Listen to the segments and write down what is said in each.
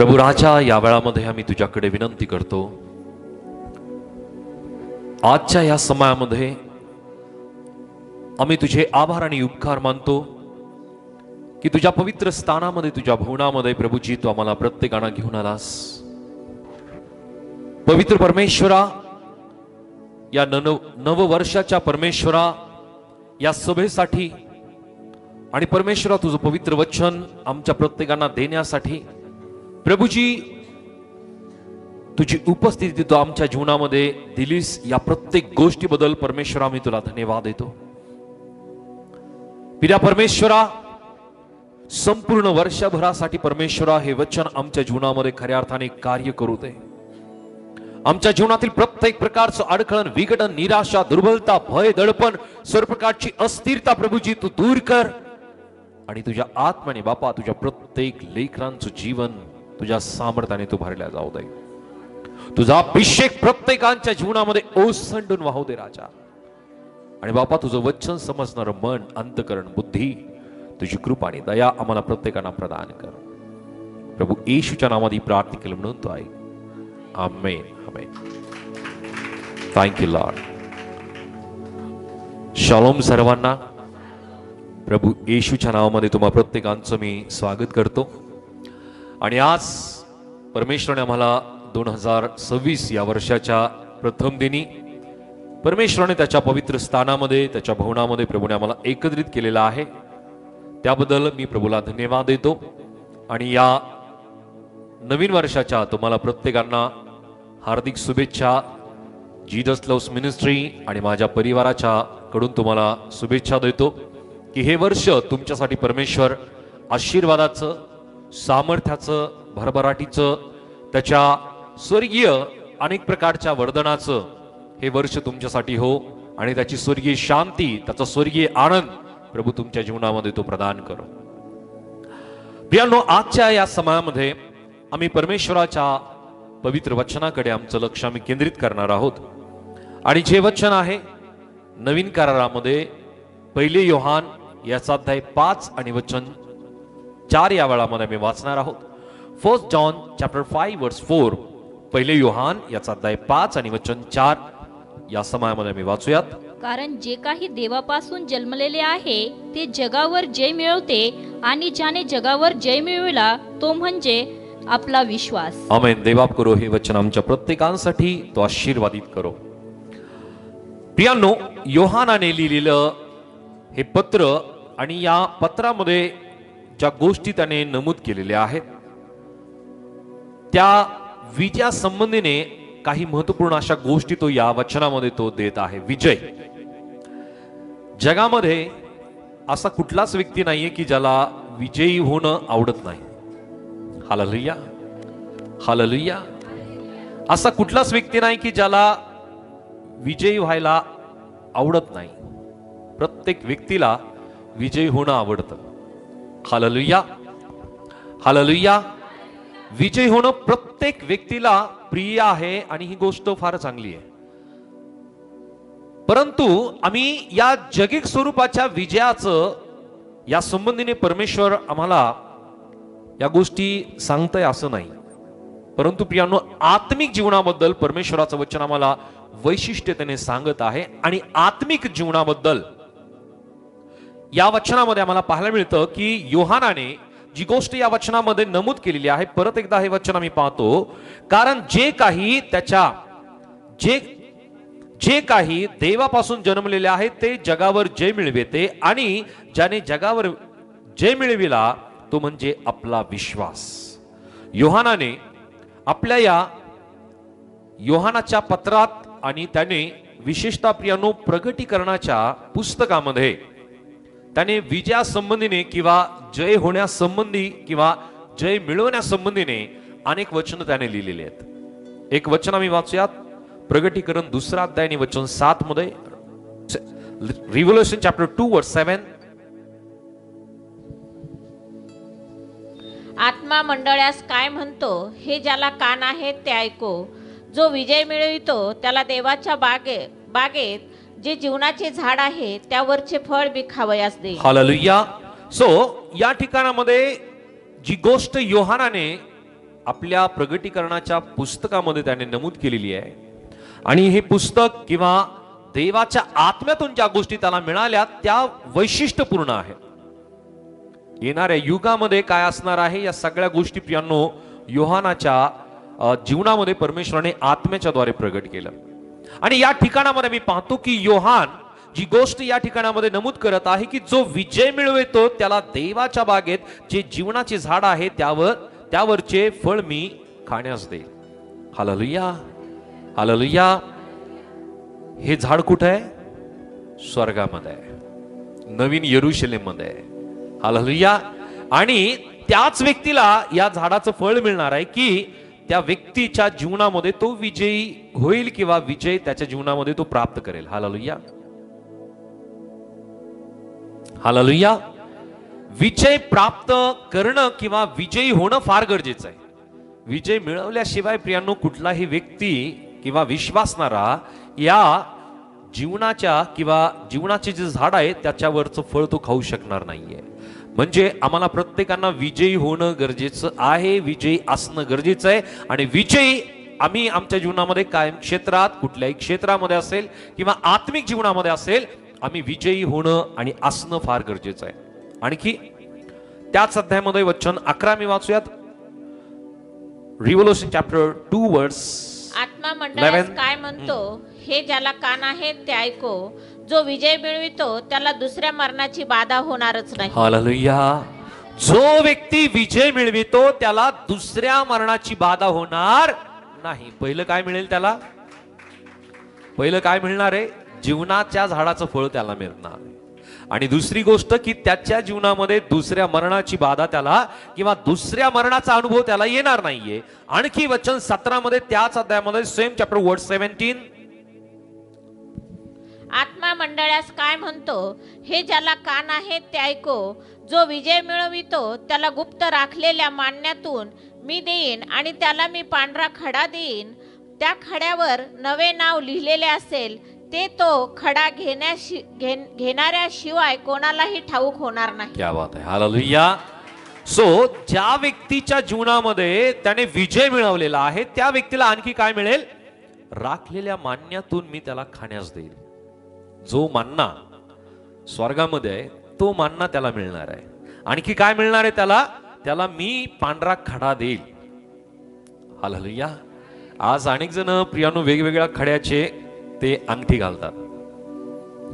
प्रभू राजा, या वेळामध्ये आम्ही तुझ्याकडे विनंती करतो, आजच्या या समयामध्ये आम्ही तुझे आभार आणि उपकार मानतो की तुझ्या पवित्र स्थानामध्ये, तुझ्या भवनामध्ये प्रभूजी तू आम्हाला प्रत्येकाना घेऊन आलास. पवित्र परमेश्वरा, या नववर्षाच्या परमेश्वरा, या सभेसाठी आणि परमेश्वरा तुझं पवित्र वचन आमच्या प्रत्येकांना देण्यासाठी प्रभूजी तुझी उपस्थिती तू आमच्या जीवनामध्ये दिलीस, या प्रत्येक गोष्टीबद्दल परमेश्वरा मी तुला धन्यवाद देतो. पिता परमेश्वरा, संपूर्ण वर्षभरासाठी परमेश्वरा हे वचन आमच्या जीवनामध्ये खऱ्या अर्थाने कार्य करू दे. आमच्या जीवनातील प्रत्येक प्रकारचं अडखळण, विघटन, निराशा, दुर्बलता, भय, दडपण, सर्व प्रकारची अस्थिरता प्रभूजी तू दूर कर आणि तुझ्या आत्म्याने बापा तुझ्या प्रत्येक लेकरांचं जीवन तुझ्या सामर्थ्याने तू भरल्या जाऊ दे. तुझा अभिषेक प्रत्येकांच्या जीवनामध्ये ओसंडून वाहू दे राजा. आणि बापा तुझं वचन समजणारं मन, अंतकरण, बुद्धी, तुझी कृपा आणि दया आम्हाला प्रत्येकांना प्रदान कर. प्रभू येशूच्या नावाने प्रार्थना केली म्हणून तो आहे. Amen, amen. Thank you Lord. शालोम सर्वांना. प्रभू येशूच्या नावामध्ये तुम्हा प्रत्येकांचं मी स्वागत करतो. आणि आज परमेश्वराने आम्हाला 2026 या वर्षाच्या प्रथम दिनी परमेश्वराने त्याच्या पवित्र स्थानामध्ये, त्याच्या भवनामध्ये प्रभूने आम्हाला एकत्रित केलेला आहे. त्याबद्दल मी प्रभूला धन्यवाद देतो. आणि या नवीन वर्षाच्या तुम्हाला प्रत्येकांना हार्दिक शुभेच्छा. जीसस लव्स मिनिस्ट्री आणि माझ्या परिवाराच्या कडून तुम्हाला शुभेच्छा देतो की हे वर्ष तुमच्यासाठी परमेश्वर आशीर्वादाचं, सामर्थ्याचं, भरभराटीचं, त्याच्या स्वर्गीय अनेक प्रकारच्या वरदानाचं हे वर्ष तुमच्यासाठी हो. आणि त्याची स्वर्गीय शांती, त्याचा स्वर्गीय आनंद प्रभू तुमच्या जीवनामध्ये तो प्रदान करो. प्रियांनो, आजच्या या समयामध्ये आम्ही परमेश्वराच्या पवित्र वचनाकडे आमचं लक्ष आम्ही केंद्रित करणार आहोत. आणि जे वचन आहे नवीन करारामध्ये 1 योहान याचा अध्याय 5 आणि वचन 4 या वेळामध्ये आम्ही वाचणार आहोत. 1 जॉन चॅप्टर 5 वर्स 4, 1 योहान याचा अध्याय 5 आणि वचन 4 या समयामध्ये आम्ही वाचूयात. कारण जे काही देवापासून जन्मलेले आहे ते जगावर जय मिळवते, आणि ज्याने जगावर जय मिळविला तो म्हणजे आपला विश्वास. आमेन. देवबाप करो हे वचन आमच्या प्रत्येकांसाठी तो आशीर्वादित करो. प्रियांनो, योहानाने लिहिलेलं हे पत्र आणि या पत्रामध्ये ज्या गोष्टी त्याने नमूद केलेल्या आहेत त्या विजया संबंधीने काही महत्वपूर्ण अशा गोष्टी तो या वचनामध्ये तो देत आहे. विजय. जगामध्ये असा कुठलाच व्यक्ती नाहीये की ज्याला विजयी होणं आवडत नाही. Hallelujah, hallelujah. असा कुठलाच व्यक्ती नाही की ज्याला विजयी व्हायला आवडत नाही. प्रत्येक व्यक्तीला विजयी होणं आवडतं. Hallelujah, hallelujah. विजयी होणं प्रत्येक व्यक्तीला प्रिय आहे आणि ही गोष्ट फार चांगली आहे. परंतु आम्ही या जगिक स्वरूपाच्या विजयाचं या संबंधीने परमेश्वर आम्हाला या गोष्टी सांगतंय असं नाही. परंतु प्रियांनो, आत्मिक जीवनाबद्दल परमेश्वराचं वचन आम्हाला वैशिष्ट्यतेने सांगत आहे. आणि आत्मिक जीवनाबद्दल या वचनामध्ये आम्हाला पाहायला मिळतं की योहानाने जी गोष्ट या वचनामध्ये नमूद केलेली आहे, परत एकदा हे वचन आम्ही पाहतो. कारण जे काही जे काही देवापासून जन्मलेले आहे ते जगावर जय मिळविते, आणि ज्याने जगावर जय मिळविला तो म्हणजे आपला विश्वास. योहानाने आपल्या या योहानाच्या पत्रात आणि त्याने विशेषतः प्रियांनो प्रगटीकरणाच्या पुस्तकामध्ये त्याने विजयासंबंधीने किंवा जय होण्यासंबंधी किंवा जय मिळवण्यासंबंधीने अनेक वचन त्याने लिहिलेले आहेत. एक वचन आम्ही वाचूयात. प्रगटीकरण 2 अध्याय आणि वचन 7 मध्ये. रिव्होल्यूशन चॅप्टर 2 वर्स 7. आत्मा मंडळास काय म्हणतो हे ज्याला कान आहेत ते ऐको. जो विजय मिळवितो त्याला देवाच्या बागेत जे जीवनाचे झाड आहे त्यावरचे फळ बी खावयास दे. हालेलुया. सो या ठिकाणामध्ये जी गोष्ट योहानाने आपल्या प्रगटीकरणाच्या पुस्तकामध्ये त्याने नमूद केलेली आहे. आणि हे पुस्तक किंवा देवाच्या आत्म्यातून ज्या गोष्टी त्याला मिळाल्या त्या वैशिष्ट्यपूर्ण आहेत. येणाऱ्या युगामध्ये काय असणार आहे या सगळ्या गोष्टी प्रियांनो योहानाच्या जीवनामध्ये परमेश्वराने आत्म्याच्या द्वारे प्रगट केलं. आणि या ठिकाणामध्ये मी पाहतो की योहान जी गोष्ट या ठिकाणामध्ये नमूद करत आहे की जो विजय मिळवतो त्याला देवाच्या बागेत जे जीवनाचे झाड आहे त्यावरचे फळ मी खाण्यास देईल. Hallelujah, hallelujah. हे झाड कुठे आहे? स्वर्गामध्ये आहे, नवीन यरूशलेम मध्ये आहे. हालेलुया. आणि त्याच व्यक्तीला या झाडाचं फळ मिळणार आहे की त्या व्यक्तीच्या जीवनामध्ये तो विजयी होईल किंवा विजय त्याच्या जीवनामध्ये तो प्राप्त करेल. Hallelujah, hallelujah. विजय प्राप्त करणं किंवा विजयी होणं फार गरजेचं आहे. विजय मिळवल्याशिवाय प्रियांनो कुठलाही व्यक्ती किंवा विश्वासणारा या जीवनाचे जे झाड आहे त्याच्यावरचं फळ तो खाऊ शकणार नाहीये. म्हणजे आम्हाला प्रत्येकांना विजयी होणं गरजेचं आहे, विजयी असणं गरजेचं आहे. आणि विजयी आम्ही आमच्या जीवनामध्ये कायम क्षेत्रात कुठल्याही क्षेत्रामध्ये असेल किंवा आत्मिक जीवनामध्ये असेल आम्ही विजयी होणं आणि असणं फार गरजेचं आहे. आणखी त्याच अध्यायामध्ये वचन 11 मी वाचूयात. रिव्होल्यूशन चॅप्टर 2 वर्स. आत्मा मंडळास काय म्हणतो हे ज्याला कान आहे ते ऐको. जो विजय मिळवितो त्याला दुसऱ्या मरणाची बाधा होणारच नाही. हालेलुया. जो व्यक्ती विजय मिळवितो त्याला दुसऱ्या मरणाची बाधा होणार नाही. पहिलं काय मिळेल त्याला? पहिलं काय मिळणार आहे? जीवनाच्या झाडाचं फळ त्याला मिळणार आहे. आणि दुसरी गोष्ट की त्याच्या जीवनामध्ये दुसऱ्या मरणाची बाधा त्याला किंवा दुसऱ्या मरणाचा अनुभव त्याला येणार नाहीये. आणखी वचन 17 मध्ये त्याच अध्यायामध्ये सेम चॅप्टर वर्स 17. आत्मा मंडळास काय म्हणतो हे ज्याला कान आहे ते ऐको. जो विजय मिळवितो त्याला गुप्त राखलेल्या मान्यातून मी देईन आणि त्याला मी पांढरा खडा देईन. त्या खड्यावर नवे नाव लिहिलेले असेल ते तो खडा घेणाऱ्याशिवाय कोणालाही ठाऊक होणार नाही. क्या बात आहे. हालेलुया. सो ज्या व्यक्तीच्या जीवनामध्ये त्याने विजय मिळवलेला आहे त्या व्यक्तीला आणखी काय मिळेल? राखलेल्या मान्यातून मी त्याला खाण्यास देईल. जो मान्ना स्वर्गामध्ये आहे तो मान्ना त्याला मिळणार आहे. आणखी काय मिळणार आहे त्याला? त्याला मी पांढरा खडा देईल. हालेलुया. आज अनेक जण प्रियानो वेगवेगळ्या खड्याचे ते अंगठी घालतात.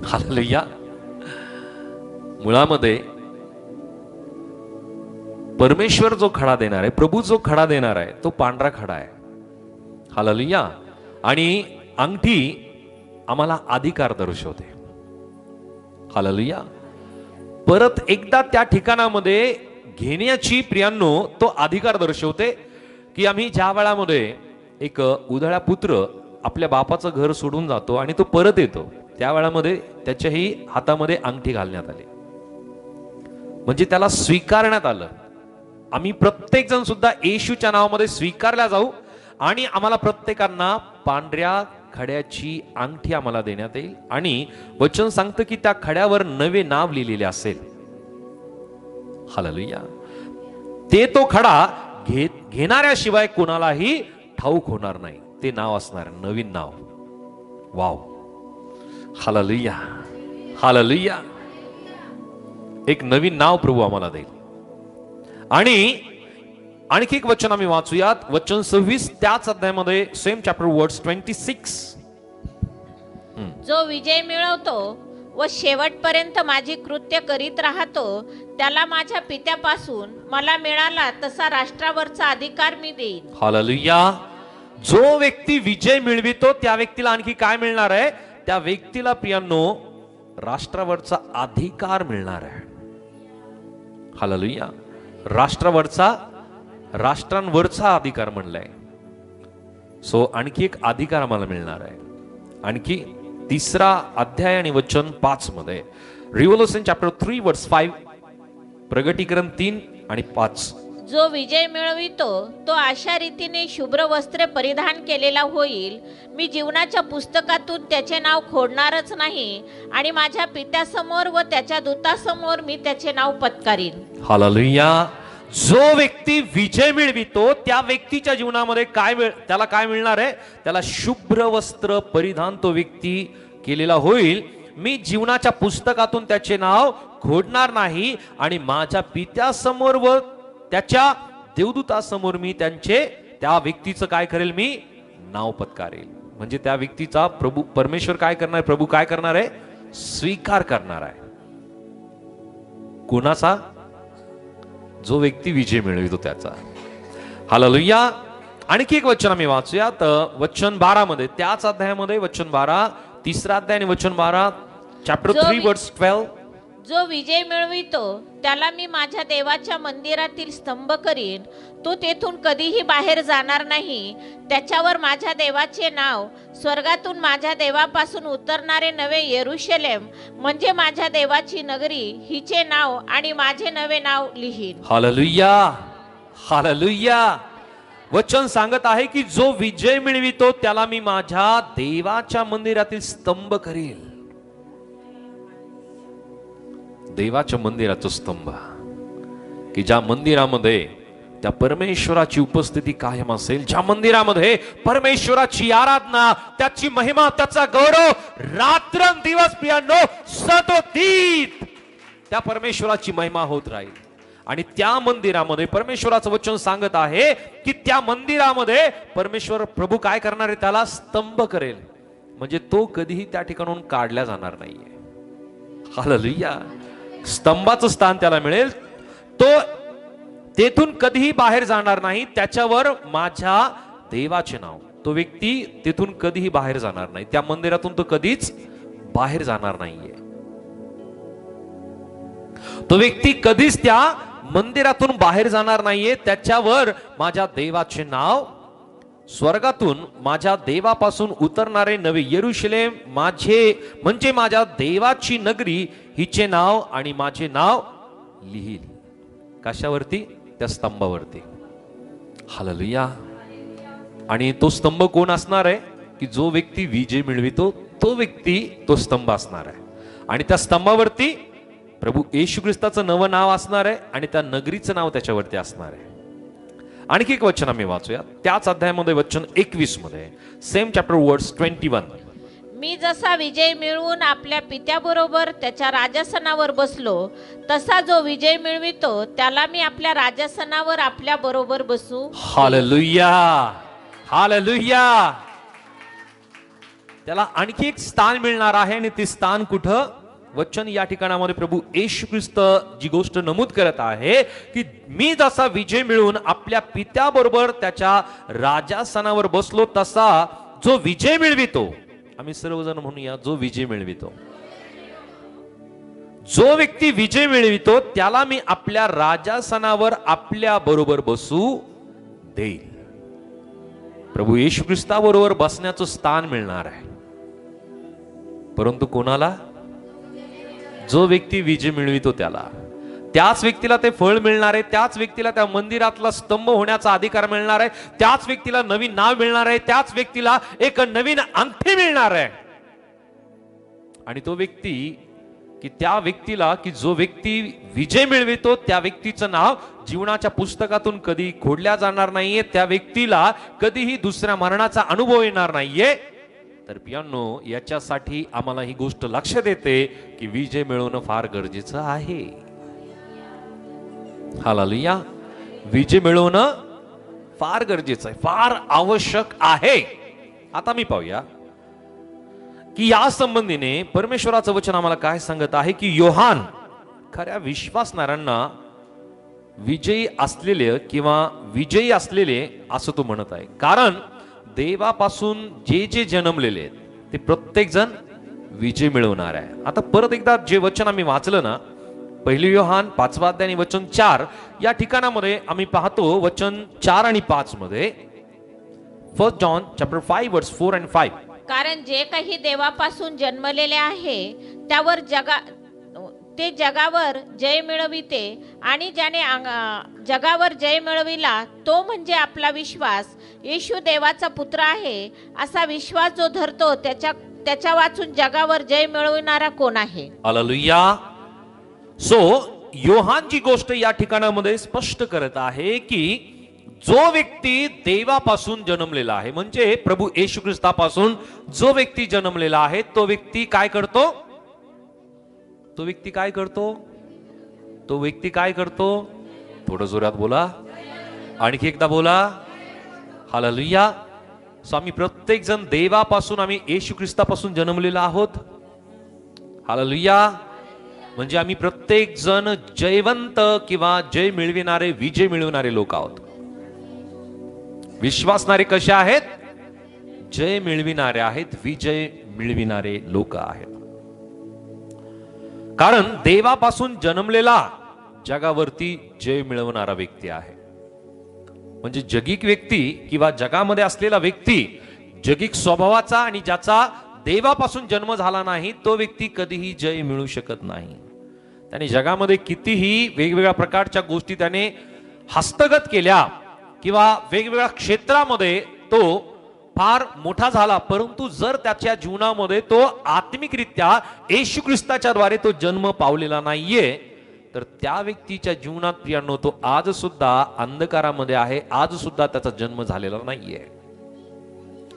हालेलुया. मुळामध्ये परमेश्वर जो खडा देणार आहे, प्रभू जो खडा देणार आहे तो पांढरा खडा आहे. हालेलुया. आणि अंगठी आम्हाला अधिकार दर्शवते. हालेलुया. परत एकदा त्या ठिकाणामध्ये घेण्याची प्रियांनो तो अधिकार दर्शवते की आम्ही ज्या वेळामध्ये एक उधळा पुत्र आपल्या बापाचं घर सोडून जातो आणि तो परत येतो त्या वेळामध्ये त्याच्याही हातामध्ये अंगठी घालण्यात आली. म्हणजे त्याला स्वीकारण्यात आलं. आम्ही प्रत्येक जण सुद्धा येशूच्या नावामध्ये स्वीकारल्या जाऊ आणि आम्हाला प्रत्येकांना पांढऱ्या खड्याची अंगठी आम्हाला देण्यात येईल. आणि वचन सांगतं की त्या खड्यावर नवे नाव लिहिलेले असेल. हालेलुया. ते तो खडा घेणाऱ्याशिवाय कोणालाही ठाऊक होणार नाही. ते नाव असणार नवीन नाव. वाव. Hallelujah, hallelujah. एक नवीन नाव प्रभू आम्हाला देईल. आणि आणखी एक वचन आम्ही वाचूयात. वचन 26 त्याच अध्यायामध्ये सेम चॅप्टर वर्स 26. जो विजय मिळवतो व शेवटपर्यंत माझी कृत्य करीत राहतो त्याला माझ्या पित्यापासून मला मिळाला तसा राष्ट्रावरचा अधिकार मी देईन. हालेलुया. जो व्यक्ती विजय मिळवितो त्या व्यक्तीला आणखी काय मिळणार आहे? त्या व्यक्तीला प्रियांनो राष्ट्रावरचा अधिकार मिळणार आहे. हालेलुया. राष्ट्रांवरचा अधिकार म्हणलाय. सो आणखी एक अधिकार आम्हाला मिळणार आहे. आणखी 3रा अध्याय आणि वचन 5 मध्ये रिव्होल्यूशन चॅप्टर 3 वर्स 5. प्रगटीकरण 3 आणि 5. जो विजय मिळवितो तो अशा रीतीने शुभ्र वस्त्रे परिधान केलेला होईल. मी जीवनाच्या पुस्तकातून त्याचे नाव खोडणारच नाही आणि माझ्या पित्यासमोर व त्याच्या दूतासमोर मी त्याचे नाव पत्कारीन. हालेलुया. जो व्यक्ती विजय मिळवितो त्या व्यक्तीच्या जीवनामध्ये त्याला काय मिळणार आहे? त्याला शुभ्र वस्त्र परिधान तो व्यक्ती केलेला होईल. मी जीवनाच्या पुस्तकातून त्याचे नाव खोडणार नाही आणि माझ्या पित्यासमोर व त्याच्या देवदूतासमोर मी त्या व्यक्तीचं काय करेल? मी नाव पत्कारेल. म्हणजे त्या व्यक्तीचा परमेश्वर काय करणार? प्रभू काय करणार आहे? स्वीकार करणार आहे. कोणाचा? जो व्यक्ती विजय मिळवितो त्याचा. हालेलुया. आणखी एक वचन आम्ही वाचूयात. वचन 12 मध्ये, त्याच अध्यायामध्ये वचन 12, तिसरा अध्याय आणि वचन 12, चॅप्टर 3 वर्स 12. जो विजय मिळवितो त्याला मी माझ्या देवाच्या मंदिरातील स्तंभ करीन. तो तेथून कधीही बाहेर जाणार नाही. त्याच्यावर माझ्या देवाचे नाव, स्वर्गातून माझ्या देवापासून उतरणारे नवे यरूशलेम म्हणजे माझ्या देवाची नगरी, हिचे नाव आणि माझे नवे नाव लिहीन. हालेलुया. हालेलुया. वचन सांगत आहे की जो विजय मिळवितो त्याला मी माझ्या देवाच्या मंदिरातील स्तंभ करील. देवाच्या मंदिराचा स्तंभ, की ज्या मंदिरामध्ये त्या परमेश्वराची उपस्थिती कायम असेल, ज्या मंदिरामध्ये परमेश्वराची आराधना, त्याची महिमा, त्याचा गौरव रात्रंदिवस प्रियांनो सतोदित त्या परमेश्वराची महिमा होत राहील. आणि त्या मंदिरामध्ये परमेश्वराचं वचन सांगत आहे की त्या मंदिरामध्ये परमेश्वर प्रभू काय करणार आहे? त्याला स्तंभ करेल. म्हणजे तो कधीही त्या ठिकाणून काढला जाणार नाहीये. हालेलुया. स्तंभाचं स्थान त्याला मिळेल. तो तेथून कधीही बाहेर जाणार नाही. त्याच्यावर माझ्या देवाचे नाव. तो व्यक्ती तेथून कधीही बाहेर जाणार नाही. त्या मंदिरातून तो कधीच बाहेर जाणार नाहीये. तो व्यक्ती कधीच त्या मंदिरातून बाहेर जाणार नाहीये. त्याच्यावर माझ्या देवाचे नाव, स्वर्गातून माझ्या देवापासून उतरणारे नवे यरूशलेम म्हणजे माझ्या देवाची नगरी, हिचे नाव आणि माझे नाव लिहील. कशावरती? त्या स्तंभावरती. हालेलुया. आणि तो स्तंभ कोण असणार आहे? की जो व्यक्ती विजय मिळवितो तो व्यक्ती तो स्तंभ असणार आहे. आणि त्या स्तंभावरती प्रभू येशू ख्रिस्ताचं नवं नाव असणार आहे आणि त्या नगरीचं नाव त्याच्यावरती असणार आहे. आणखी एक वचन आम्ही वाचूया. त्याच अध्यायामध्ये वचन 21 मध्ये, सेम चॅप्टर वर्स 21. मी जसा विजय मिळवून आपल्या पित्याबरोबर त्याच्या राजासनावर बसलो, तसा जो विजय मिळवितो त्याला मी आपल्या राजासनावर आपल्या बरोबर बसू. हालेलुया. हालेलुया. त्याला आणखी एक स्थान मिळणार आहे. आणि ते स्थान कुठं? वचन या ठिकाणामध्ये प्रभू येशू ख्रिस्त जी गोष्ट नमूद करत आहे की मी जसा विजय मिळवून आपल्या पित्याबरोबर त्याच्या राजासनावर बसलो, तसा जो विजय मिळवितो, आम्ही सर्वजण म्हणूया, जो विजय मिळवितो, जो व्यक्ती विजय मिळवितो त्याला मी आपल्या राजासनावर आपल्या बरोबर बसू देईल. प्रभू येशू ख्रिस्ताबरोबर बसण्याचं स्थान मिळणार आहे. परंतु कोणाला? जो व्यक्ती विजय मिळवितो त्याला. त्याच व्यक्तीला ते फळ मिळणार आहे. त्याच व्यक्तीला त्या मंदिरातला स्तंभ होण्याचा अधिकार मिळणार आहे. त्याच व्यक्तीला नवीन नाव मिळणार आहे. त्याच व्यक्तीला एक नवीन अंगठी मिळणार आहे. आणि तो व्यक्ती की त्या व्यक्तीला की जो व्यक्ती विजय मिळवितो त्या व्यक्तीचं नाव जीवनाच्या पुस्तकातून कधी खोडल्या जाणार नाहीये. त्या व्यक्तीला कधीही दुसऱ्या मरणाचा अनुभव येणार नाहीये. तर पियांनो, याच्यासाठी आम्हाला ही गोष्ट लक्षात येते की विजय मिळवणं फार गरजेचं आहे. हालेलुया. विजय मिळवणं फार गरजेचं आहे, फार आवश्यक आहे. आता मी पाहूया की या संबंधीने परमेश्वराचं वचन आम्हाला काय सांगत आहे की योहान खऱ्या विश्वासणाऱ्यांना विजयी असलेले किंवा विजयी असलेले असं तो म्हणत आहे. कारण देवापासून जे जे जन्मलेले आहेत ते प्रत्येक जण विजय मिळवणार आहे. आता परत एकदा जे वचन आम्ही वाचलं ना, 1 योहान 5 अध्याय आणि वचन 4 या ठिकाणामध्ये आम्ही पाहतो. वचन 4 आणि 5 मध्ये, 1 जॉन चॅप्टर 5 वर्स 4 and 5. कारण जे काही देवापासून जन्मलेले आहे ते जगावर जय मिळविते, आणि ज्याने जगावर जय मिळविला तो म्हणजे आपला विश्वास. येशू देवाचा पुत्र आहे असा विश्वास जो धरतो त्याच्या वाचून जगावर जय मिळविणारा कोण आहे? हालेलुया. सो योहान जी गोष्ट या ठिकाणामध्ये स्पष्ट करत आहे की जो व्यक्ती देवापासून जन्मलेला आहे, म्हणजे प्रभू येशू ख्रिस्तापासून जो व्यक्ती जन्मलेला आहे, तो व्यक्ती काय करतो? तो व्यक्ती काय करतो? तो व्यक्ती काय करतो? थोडं जोरात बोला, आणखी एकदा बोला. हालेलुया. सो आम्ही प्रत्येक जण देवापासून, आम्ही येशू ख्रिस्तापासून जन्मलेला आहोत. हालेलुया. म्हणजे आम्ही प्रत्येक जण जयवंत किंवा जय मिळविणारे, विजय मिळवणारे लोक आहोत. विश्वासणारे कसे आहेत? जय मिळविणारे आहेत, विजय मिळविणारे लोक आहेत. कारण देवापासून जन्मलेला जगावरती जय मिळवणारा व्यक्ती आहे. म्हणजे जगिक व्यक्ती किंवा जगामध्ये असलेला व्यक्ती जगिक स्वभावाचा आणि ज्याचा देवापासून जन्म झाला नाही, तो व्यक्ती कधीही जय मिळू शकत नाही. त्याने जगामध्ये कितीही वेगवेगळ्या प्रकारच्या गोष्टी त्याने हस्तगत केल्या किंवा वेगवेगळ्या क्षेत्रामध्ये तो फार मोठा झाला, परंतु जर त्याच्या जीवनामध्ये तो आत्मिकरित्या येशू ख्रिस्ताच्या द्वारे तो जन्म पावलेला नाहीये, तर त्या व्यक्तीच्या जीवनात प्रियांनो तो आज सुद्धा अंधकारामध्ये आहे, आज सुद्धा त्याचा जन्म झालेला नाहीये.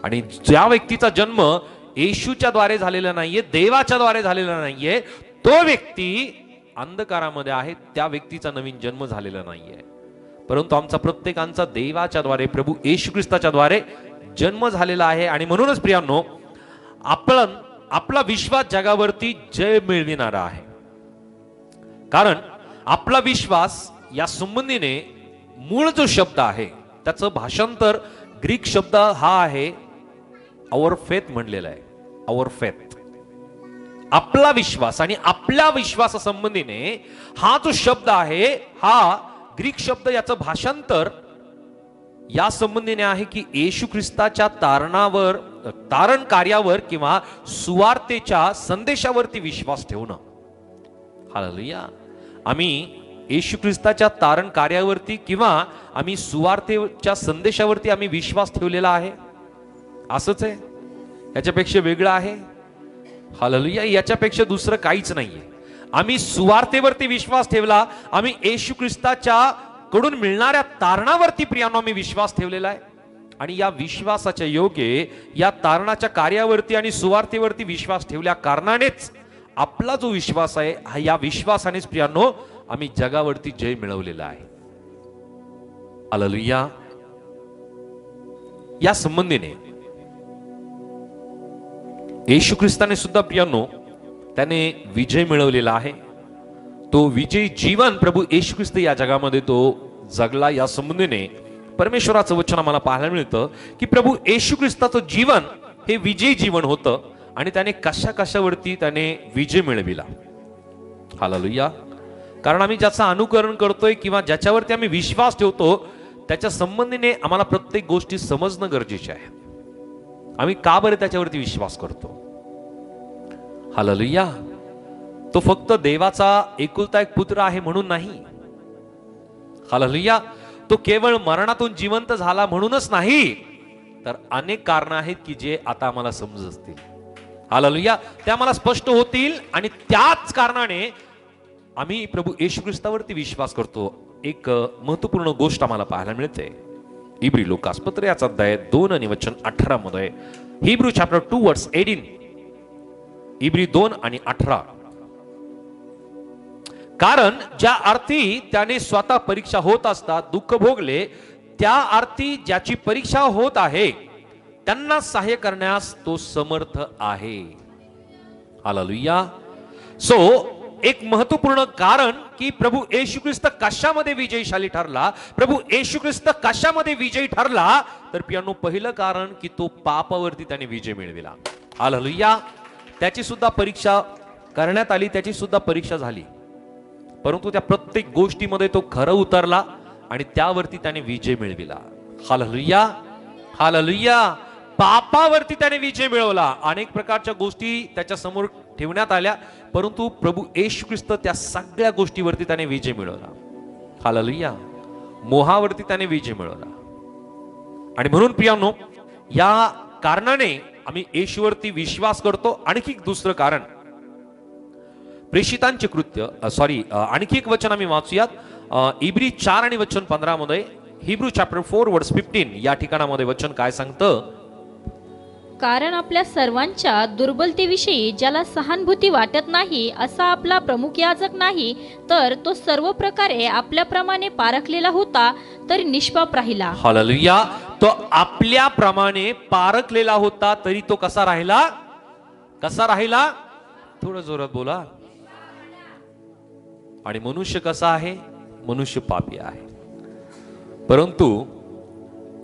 आणि ज्या व्यक्तीचा जन्म येशूच्या द्वारे झालेला नाहीये, देवाच्या द्वारे झालेला नाहीये, तो व्यक्ती अंधकारामध्ये आहे, त्या व्यक्तीचा नवीन जन्म झालेला नाहीये. परंतु आमचा प्रत्येकांचा देवाच्या द्वारे, प्रभू येशू ख्रिस्ताच्या द्वारे जन्म झालेला आहे. आणि म्हणूनच प्रियांनो आपला विश्वास जगावरती जय मिळविणारा आहे. कारण आपला विश्वास या संबंधीने मूळ जो शब्द आहे त्याचं भाषांतर ग्रीक शब्द हा आहे आवर फेथ म्हणलेला आहे. आवर फेथ, आपला विश्वास. आणि आपल्या विश्वासासंबंधीने हा जो शब्द आहे, हा ग्रीक शब्द, याचं भाषांतर या संबंधीने आहे की येशू ख्रिस्ताच्या तारण कार्यावर किंवा सुवार्तेच्या संदेशावरती विश्वास ठेवणं. हालेलुया. आम्ही येशू ख्रिस्ताच्या तारण कार्यावरती किंवा आम्ही सुवार्तेच्या संदेशावरती आम्ही विश्वास ठेवलेला आहे. असंच आहे, याच्यापेक्षा वेगळं आहे? हालेलुया. याच्यापेक्षा दुसरं काहीच नाहीये. आम्ही सुवार्तेवरती विश्वास ठेवला, आम्ही येशू ख्रिस्ताच्या कडून मिळणाऱ्या तारणावरती प्रियांनो आम्ही विश्वास ठेवलेला आहे. आणि या विश्वासाच्या योगे, या तारणाच्या कार्यावरती आणि सुवार्तेवरती विश्वास ठेवल्या कारणानेच आपला जो विश्वास आहे, या विश्वासानेच प्रियांनो आम्ही जगावरती जय मिळवलेला आहे. हालेलुया. या संबंधीने येशू ख्रिस्ताने सुद्धा प्रियांनो त्याने विजय मिळवलेला आहे. तो विजयी जीवन प्रभू येशू ख्रिस्त या जगामध्ये तो जगला. या संबंधीने परमेश्वराचं वचन आम्हाला पाहायला मिळतं की प्रभू येशू ख्रिस्ताचं जीवन हे विजयी जीवन होतं आणि त्याने कशावरती त्याने विजय मिळविला. हालेलुया. कारण आम्ही ज्याचं अनुकरण करतोय किंवा ज्याच्यावरती आम्ही विश्वास ठेवतो, त्याच्या संबंधीने आम्हाला प्रत्येक गोष्टी समजणं गरजेचे आहे. आम्ही का बरं त्याच्यावरती विश्वास करतो? हालेलुया. तो फक्त देवाचा एकुलता एक पुत्र आहे म्हणून नाही. हालेलुया. तो केवळ मरणातून जिवंत झाला म्हणूनच नाही, तर अनेक कारण आहेत की जे आता आम्हाला समजतील. हालेलुया. ते आम्हाला स्पष्ट होतील आणि त्याच कारणाने आम्ही प्रभू येशू ख्रिस्तावरती विश्वास करतो. एक महत्वपूर्ण गोष्ट आम्हाला पाहायला मिळते. इब्री लोकासपत्र याचा अध्याय 2 आणि वचन 18 मध्ये, हिब्रू चॅप्टर 2 वर्स 18, इब्री 2 आणि 18. कारण ज्या अर्थी त्याने स्वतः परीक्षा होत असता दुःख भोगले, त्या अर्थी ज्याची परीक्षा होत आहे त्यांना सहाय्य करण्यास तो समर्थ आहे. हालेलुया. सो एक महत्वपूर्ण कारण की प्रभू येशू ख्रिस्त कशामध्ये विजयशाली ठरला, प्रभू येशू ख्रिस्त कशामध्ये विजयी ठरला, तर प्रियांनो पहिलं कारण की तो पापावरती त्याने विजय मिळविला. हालेलुया. त्याची सुद्धा परीक्षा करण्यात आली, त्याची सुद्धा परीक्षा झाली, परंतु त्या प्रत्येक गोष्टीमध्ये तो खरं उतरला आणि त्यावरती त्याने विजय मिळविला. हालेलुया. हालेलुया. पापावरती त्याने विजय मिळवला. अनेक प्रकारच्या गोष्टी त्याच्या समोर ठेवण्यात आल्या, परंतु प्रभू येशू ख्रिस्त त्या सगळ्या गोष्टीवरती त्याने विजय मिळवला. हालेलुया. मोहावरती त्याने विजय मिळवला. आणि म्हणून प्रियांनो, या कारणाने आम्ही येशूवरती विश्वास करतो. आणखी दुसरं कारण, प्रेषितांचे कृत्य आणखी एक वचन आम्ही वाचूयात इब्री 4 आणि वचन 15 मध्ये. हिब्रू चॅप्टर 4 वर्स 15 या ठिकाणामध्ये वचन काय सांगतं? कारण आपल्या सर्वांच्या दुर्बलतेविषयी ज्याला सहानुभूती वाटत नाही असा आपला प्रमुख याजक नाही, तर तो सर्व प्रकारे आपल्याप्रमाणे पारखलेला होता तरी निष्पाप राहिला. हालेलुया. तो आपल्याप्रमाणे पारखलेला होता तरी तो कसा राहिला? कसा राहिला? थोडं जोरात बोला. आणि मनुष्य कसा आहे? मनुष्य पापी आहे. परंतु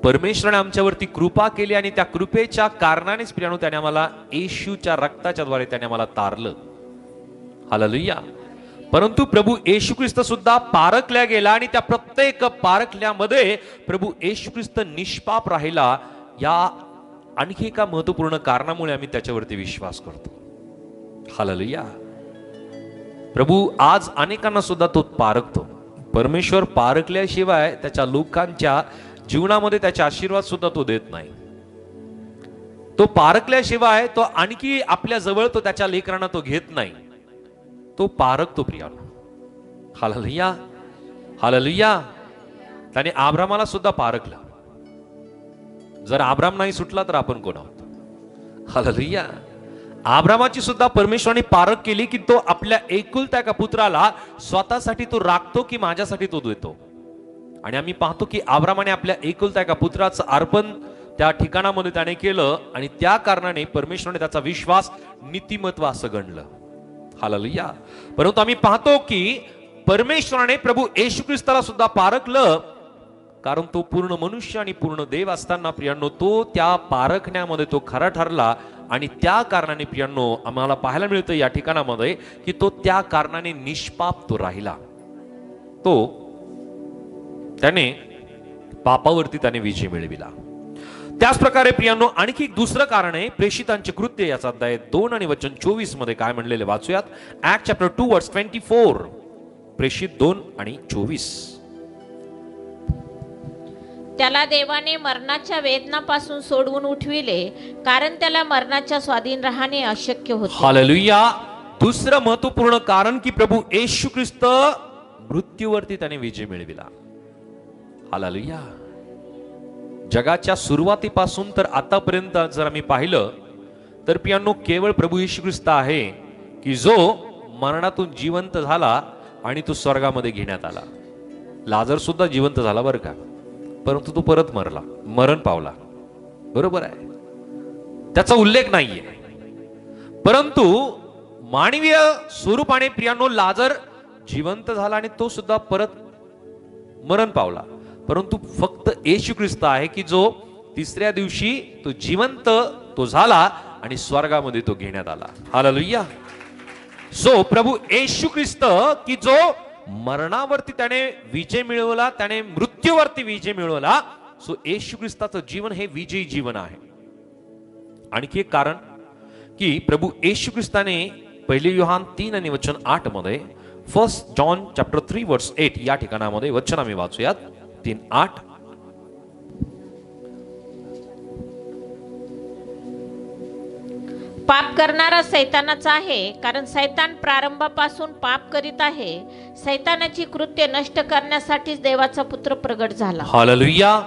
परमेश्वराने आमच्यावरती कृपा केली आणि त्या कृपेच्या कारणानेच प्रियानो त्याने आम्हाला येशूच्या रक्ताच्या द्वारे त्याने आम्हाला तारलं. हालेलुया. परंतु प्रभू येशू ख्रिस्त सुद्धा पारखल्या गेला आणि त्या प्रत्येक पारखल्यामध्ये प्रभू येशू ख्रिस्त निष्पाप राहिला. या आणखी एका महत्वपूर्ण कारणामुळे आम्ही त्याच्यावरती विश्वास करतो. हालेलुया. प्रभू आज अनेकांना सुद्धा तो पारखतो. परमेश्वर पारखल्याशिवाय त्याच्या लोकांच्या जीवनामध्ये त्याचे आशीर्वाद सुद्धा तो देत नाही. तो पारखल्याशिवाय तो आणखी आपल्या जवळ तो त्याच्या लेकरांना तो घेत नाही. तो पारखतो प्रियानो. हालेलुया. हालेलुया. त्याने आब्रामाला सुद्धा पारखलं. जर आब्राम नाही सुटला तर आपण कोण आहोत? हालेलुया. आब्रामाची सुद्धा परमेश्वराने पारख केली की तो आपल्या एकुलत्या एका पुत्राला स्वतःसाठी तो राखतो की माझ्यासाठी तो देतो. आणि आम्ही पाहतो की आब्रामाने आपल्या एकुलत्या एका पुत्राचं अर्पण त्या ठिकाणामध्ये त्याने केलं आणि त्या कारणाने परमेश्वराने त्याचा विश्वास नीतिमत्व असं गणलं. हालेलुया. परंतु आम्ही पाहतो की परमेश्वराने प्रभू येशू ख्रिस्ताला सुद्धा पारखलं, कारण तो पूर्ण मनुष्य आणि पूर्ण देव असताना प्रियांनो तो त्या पारखण्यामध्ये तो खरा ठरला. आणि त्या कारणाने प्रियांनो आम्हाला पाहायला मिळतं या ठिकाणामध्ये की तो त्या कारणाने निष्पाप तो राहिला. तो त्याने पापावरती त्याने विजय मिळविला. त्याच प्रकारे प्रियांनो आणखी एक दुसरं कारण आहे प्रेषितांचे कृत्य याचा अध्याय 2 आणि वचन 24 मध्ये काय म्हणलेले वाचूयात. ऍक्ट चॅप्टर 2 वर्स 24. प्रेषित 2 आणि 24. त्याला देवाने मरणाच्या वेदनापासून सोडवून उठविले, कारण त्याला मरणाच्या स्वाधीन राहणे अशक्य होते. हालेलुया. दुसरं महत्वपूर्ण कारण की प्रभू येशू ख्रिस्त मृत्यूवरती त्याने विजय मिळविला. हालेलुया. जगाच्या सुरुवातीपासून तर आतापर्यंत जर आम्ही पाहिलं तर प्रियांनो केवळ प्रभू येशू ख्रिस्त आहे की जो मरणातून जिवंत झाला आणि तो स्वर्गामध्ये घेण्यात आला. लाजर सुद्धा जिवंत झाला बरं का, परंतु तो परत मरला, मरण पावला. बरोबर आहे, त्याचा उल्लेख नाहीये. परंतु मानवीय स्वरूपाने प्रियांनो लाजर जिवंत झाला आणि तो सुद्धा परत मरण पावला. परंतु फक्त येशू ख्रिस्त आहे की जो तिसऱ्या दिवशी तो जिवंत तो झाला आणि स्वर्गामध्ये तो घेण्यात आला. हालेलुया. सो प्रभू येशू ख्रिस्त की जो मरणावरती त्याने विजय मिळवला, त्याने मृत्यूवरती विजय मिळवला. सो येशू ख्रिस्ताचं जीवन हे विजयी जीवन आहे. आणखी एक कारण की प्रभू येशू ख्रिस्ताने 1 योहान 3 आणि वचन 8 मध्ये 1 जॉन चॅप्टर 3 वर्स 8 या ठिकाणामध्ये वचन आम्ही वाचूयात. 3:8. पाप करणारा सैतानाचा आहे, कारण सैतान प्रारंभापासून पाप करीत आहे. सैतानाची कृत्य नष्ट करण्यासाठीच देवाचा पुत्र प्रगट झाला. हालेलुया.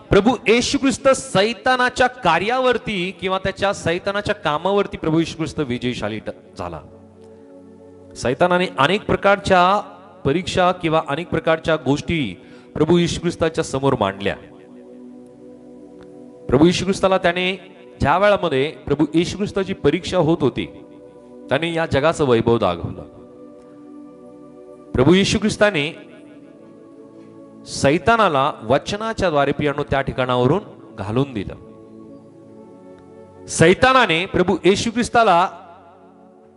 प्रभू येशू ख्रिस्त सैतानाच्या कार्यावरती किंवा त्याच्या सैतानाच्या कामावरती प्रभू येशू ख्रिस्त विजयशाली झाला. सैतानाने अनेक प्रकारच्या परीक्षा किंवा अनेक प्रकारच्या गोष्टी प्रभू येशू ख्रिस्ताच्या समोर मांडल्या. प्रभू येशू ख्रिस्ताला त्याने ज्या वेळामध्ये प्रभू येशू ख्रिस्ताची परीक्षा होत होती त्याने या जगाचं वैभव दाखवलं. प्रभू येशू ख्रिस्ताने सैतानाला वचनाच्या द्वारे प्रियांनो त्या ठिकाणावरून घालून दिलं. सैतानाने प्रभू येशू ख्रिस्ताला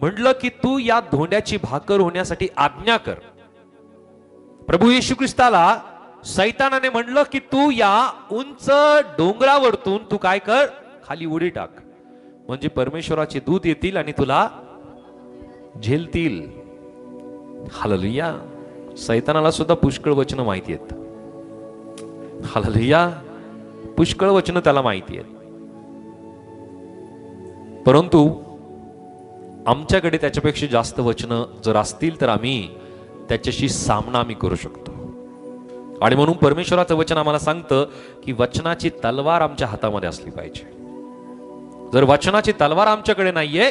म्हटलं की तू या धोंड्याची भाकर होण्यासाठी आज्ञा कर. प्रभू येशू ख्रिस्ताला सैतानाने म्हणलं की तू या उंच डोंगरावरतून तू काय कर, खाली उडी टाक, म्हणजे परमेश्वराचे दूत येतील आणि तुला झेलतील. हालेलुया. सैतानाला सुद्धा पुष्कळ वचन माहिती आहेत. हालेलुया. पुष्कळ वचन त्याला माहिती आहेत. परंतु आमच्याकडे त्याच्यापेक्षा जास्त वचनं जर असतील तर आम्ही त्याच्याशी सामना आम्ही करू शकतो. आणि म्हणून परमेश्वराचं वचन आम्हाला सांगतं की वचनाची तलवार आमच्या हातामध्ये असली पाहिजे. जर वचनाची तलवार आमच्याकडे नाहीये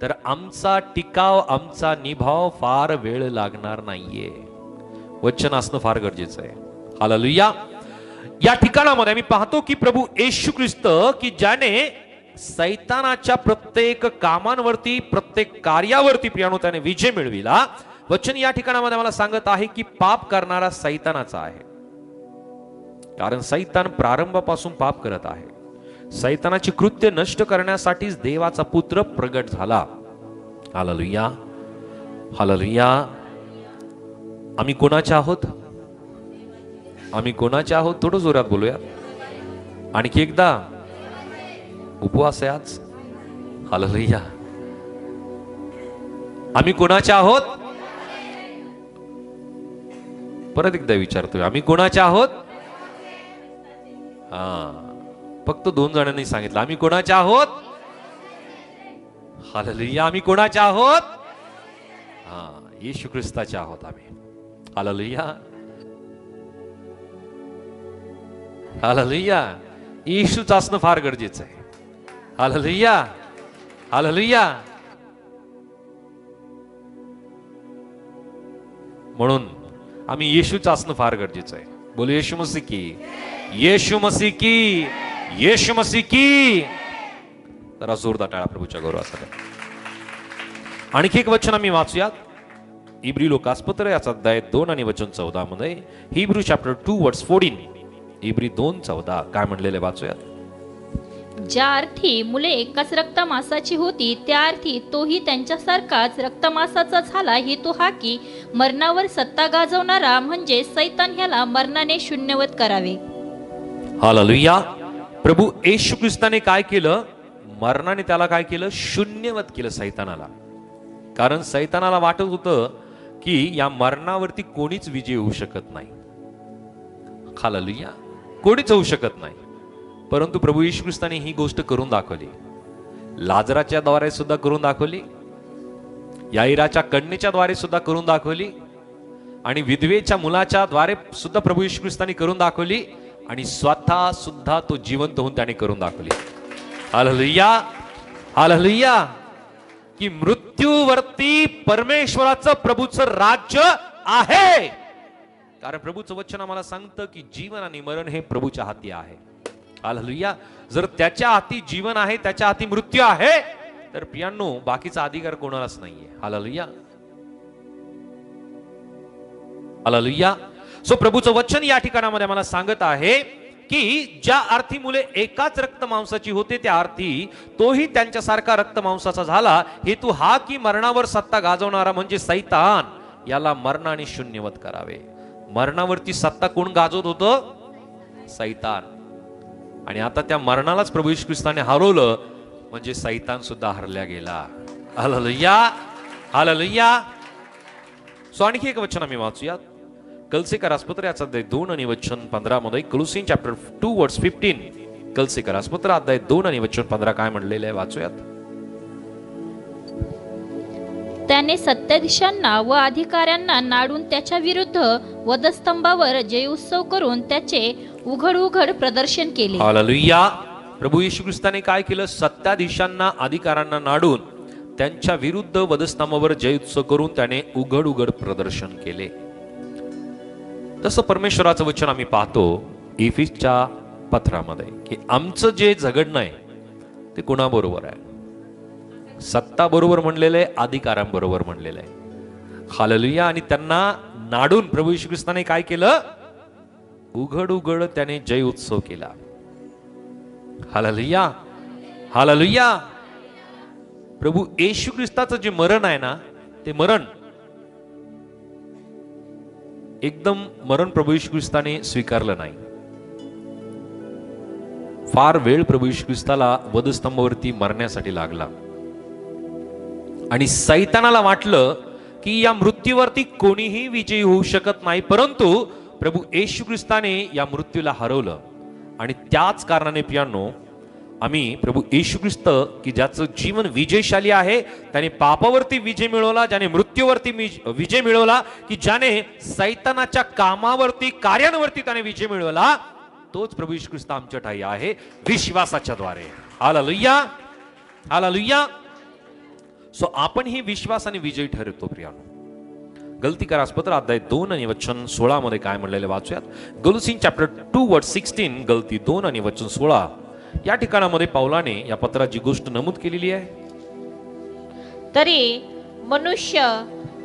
तर आमचा टिकाव, आमचा निभाव फार वेळ लागणार नाहीये. वचन असणं फार गरजेचं आहे. हालेलुया. या ठिकाणामध्ये आम्ही पाहतो की प्रभू येशू ख्रिस्त की ज्याने सैतानाच्या प्रत्येक कामांवरती, प्रत्येक कार्यावरती प्रियानो त्याने विजय मिळविला. वचन या ठिकाणामध्ये मला सांगत आहे की पाप करणारा सैतानाचा आहे. कारण सैतान प्रारंभापासून पाप करत आहे. सैतानाची कृत्य नष्ट करण्यासाठीच देवाचा पुत्र प्रगट झाला. हालेलुया. हालेलुया. आम्ही कोणाचे आहोत? आम्ही कोणाचे आहोत? थोडं जोरात बोलूया. आणखी एकदा. उपवास आहे आज. हालेलुया. आम्ही कोणाचे आहोत? परत एकदा विचारतोय, आम्ही कोणाचे आहोत? फक्त 2 जणांनी सांगितलं आम्ही कोणाचे आहोत. हालेलुया. आम्ही कोणाचे आहोत? येशू ख्रिस्ताचे आहोत आम्ही. हालेलुया. हालेलुया. येशूच असणं फार गरजेचं आहे. हालेलुया. हालेलुया. म्हणून आम्ही येशूच असणं फार गरजेचं आहे. बोलू येशू मसीह की. येशू मसीह की. येशू मसीह की. जरा जोरदार टाळा प्रभूच्या गौरवासाठी. आणखी एक वचन आम्ही वाचूयात. इब्री लोकासपत्र याचा अध्याय 2 आणि वचन 14 मध्ये. हिब्रू चॅप्टर 2 वर्स 14. इब्री 2:14 काय म्हणलेले वाचूयात. ज्या अर्थी मुले एकाच रक्तमासाची होती त्या अर्थी तोही त्यांच्यासारखाच रक्तमासाचा झाला. हेतू हा की मरणावर सत्ता गाजवणारा म्हणजे सैतान ह्याला मरणाने शून्यवत करावे. हालेलुया. प्रभू येशू ख्रिस्ताने काय केलं? मरणाने त्याला काय केलं? शून्यवत केलं सैतानाला. कारण सैतानाला वाटत होतं की या मरणावरती कोणीच विजय होऊ शकत नाही. हालेलुया. कोणीच होऊ शकत नाही. परंतु प्रभू येशू ख्रिस्ताने ही गोष्ट करून दाखवली. लाजराच्या द्वारे सुद्धा करून दाखवली. याईराच्या कन्येच्या द्वारे सुद्धा करून दाखवली. आणि विधवेच्या मुलाच्या द्वारे सुद्धा प्रभू येशू ख्रिस्ताने करून दाखवली. आणि स्वतः सुद्धा तो जिवंत होऊन त्याने करून दाखवली. हालेलुया. हालेलुया. की मृत्यूवरती परमेश्वराचं प्रभूचं राज्य आहे. कारण प्रभूचं वचन आम्हाला सांगतं की जीवन आणि मरण हे प्रभूच्या हाती आहे. हालेलुया. जर त्याच्या हाती जीवन आहे, त्याच्या हाती मृत्यू आहे, तर प्रियांनो बाकीचा अधिकार कोणालाच नाहीये. हालेलुया. हालेलुया. सो प्रभूचं वचन या ठिकाणामध्ये मला सांगत आहे की ज्या अर्थी मुले एकाच रक्त मांसाची होते त्या अर्थी तोही त्यांच्यासारखा रक्त मांसाचा झाला. हेतू हा की मरणावर सत्ता गाजवणारा म्हणजे सैतान याला मरणाने शून्यवत करावे. मरणावरती सत्ता कोण गाजवत होतं? सैतान. आणि आता त्या मरणालाच प्रभू येशू ख्रिस्ताने हरवलं म्हणजे सैतान सुद्धा हरल्या गेला. हालेलुया. हालेलुया. सो आणखी एक वचन आम्ही वाचूयात. कलसीकरासपत्र याचा अध्याय 2 आणि वचन 15 मध्ये. कलुसीन चॅप्टर 2 वर्स 15. कलसीकरासपत्र अध्याय 2 आणि वचन 15 काय म्हणलेले आहे वाचूयात. त्याने सत्ताधीशांना व अधिकाऱ्यांना नाडून त्याच्या विरुद्ध वधस्तंभावर जय उत्सव करून त्याचे उघड उघड प्रदर्शन केले. हालेलुया. प्रभू येशू ख्रिस्ताने काय केलं? सत्ताधीशांना, अधिकाऱ्यांना नाडून त्यांच्या विरुद्ध वधस्तंभावर जय उत्सव करून त्याने उघड उघड प्रदर्शन केले. तसं परमेश्वराचं वचन आम्ही पाहतो इफिसच्या पत्रामध्ये की आमचं जे झगडणं आहे ते कोणाबरोबर आहे? सत्ता बरोबर म्हणलेलं आहे, अधिकाऱ्यांबरोबर म्हणलेलं आहे. हालेलुया. आणि त्यांना नाडून प्रभू येशू ख्रिस्ताने काय केलं? उघड उघड त्याने जय उत्सव केला. हालेलुया. हालेलुया. प्रभू येशू ख्रिस्ताचं जे मरण आहे ना ते मरण एकदम मरण प्रभू येशू ख्रिस्ताने स्वीकारलं नाही. फार वेळ प्रभू येशू ख्रिस्ताला वधस्तंभावरती मरण्यासाठी लागला. आणि सैतानाला वाटलं की या मृत्यूवरती कोणीही विजयी होऊ शकत नाही. परंतु प्रभू येशू ख्रिस्ताने या मृत्यूला हरवलं. आणि त्याच कारणाने प्रियांनो आम्ही प्रभू येशू ख्रिस्त की ज्याचं जीवन विजयशाली आहे, त्याने पापावरती विजय मिळवला, ज्याने मृत्यूवरती विजय मिळवला, की ज्याने सैतानाच्या कामावरती कार्यांवरती त्याने विजय मिळवला, तोच प्रभू येशू ख्रिस्त आमच्या ठाई आहे विश्वासाच्या द्वारे. Hallelujah, hallelujah. सो आपण ही विश्वासाने विजयी ठरतो प्रियानो. गलतीकारास-पत्र अध्याय 2 आणि वचन 16 मध्ये काय म्हणलेले वाचूयात. गलोसिन चॅप्टर 2 वर्स 16, गलती 2 आणि वचन 16 या ठिकाणामध्ये पौलाने या पत्राची गोष्ट नमूद केलेली आहे. तरी मनुष्य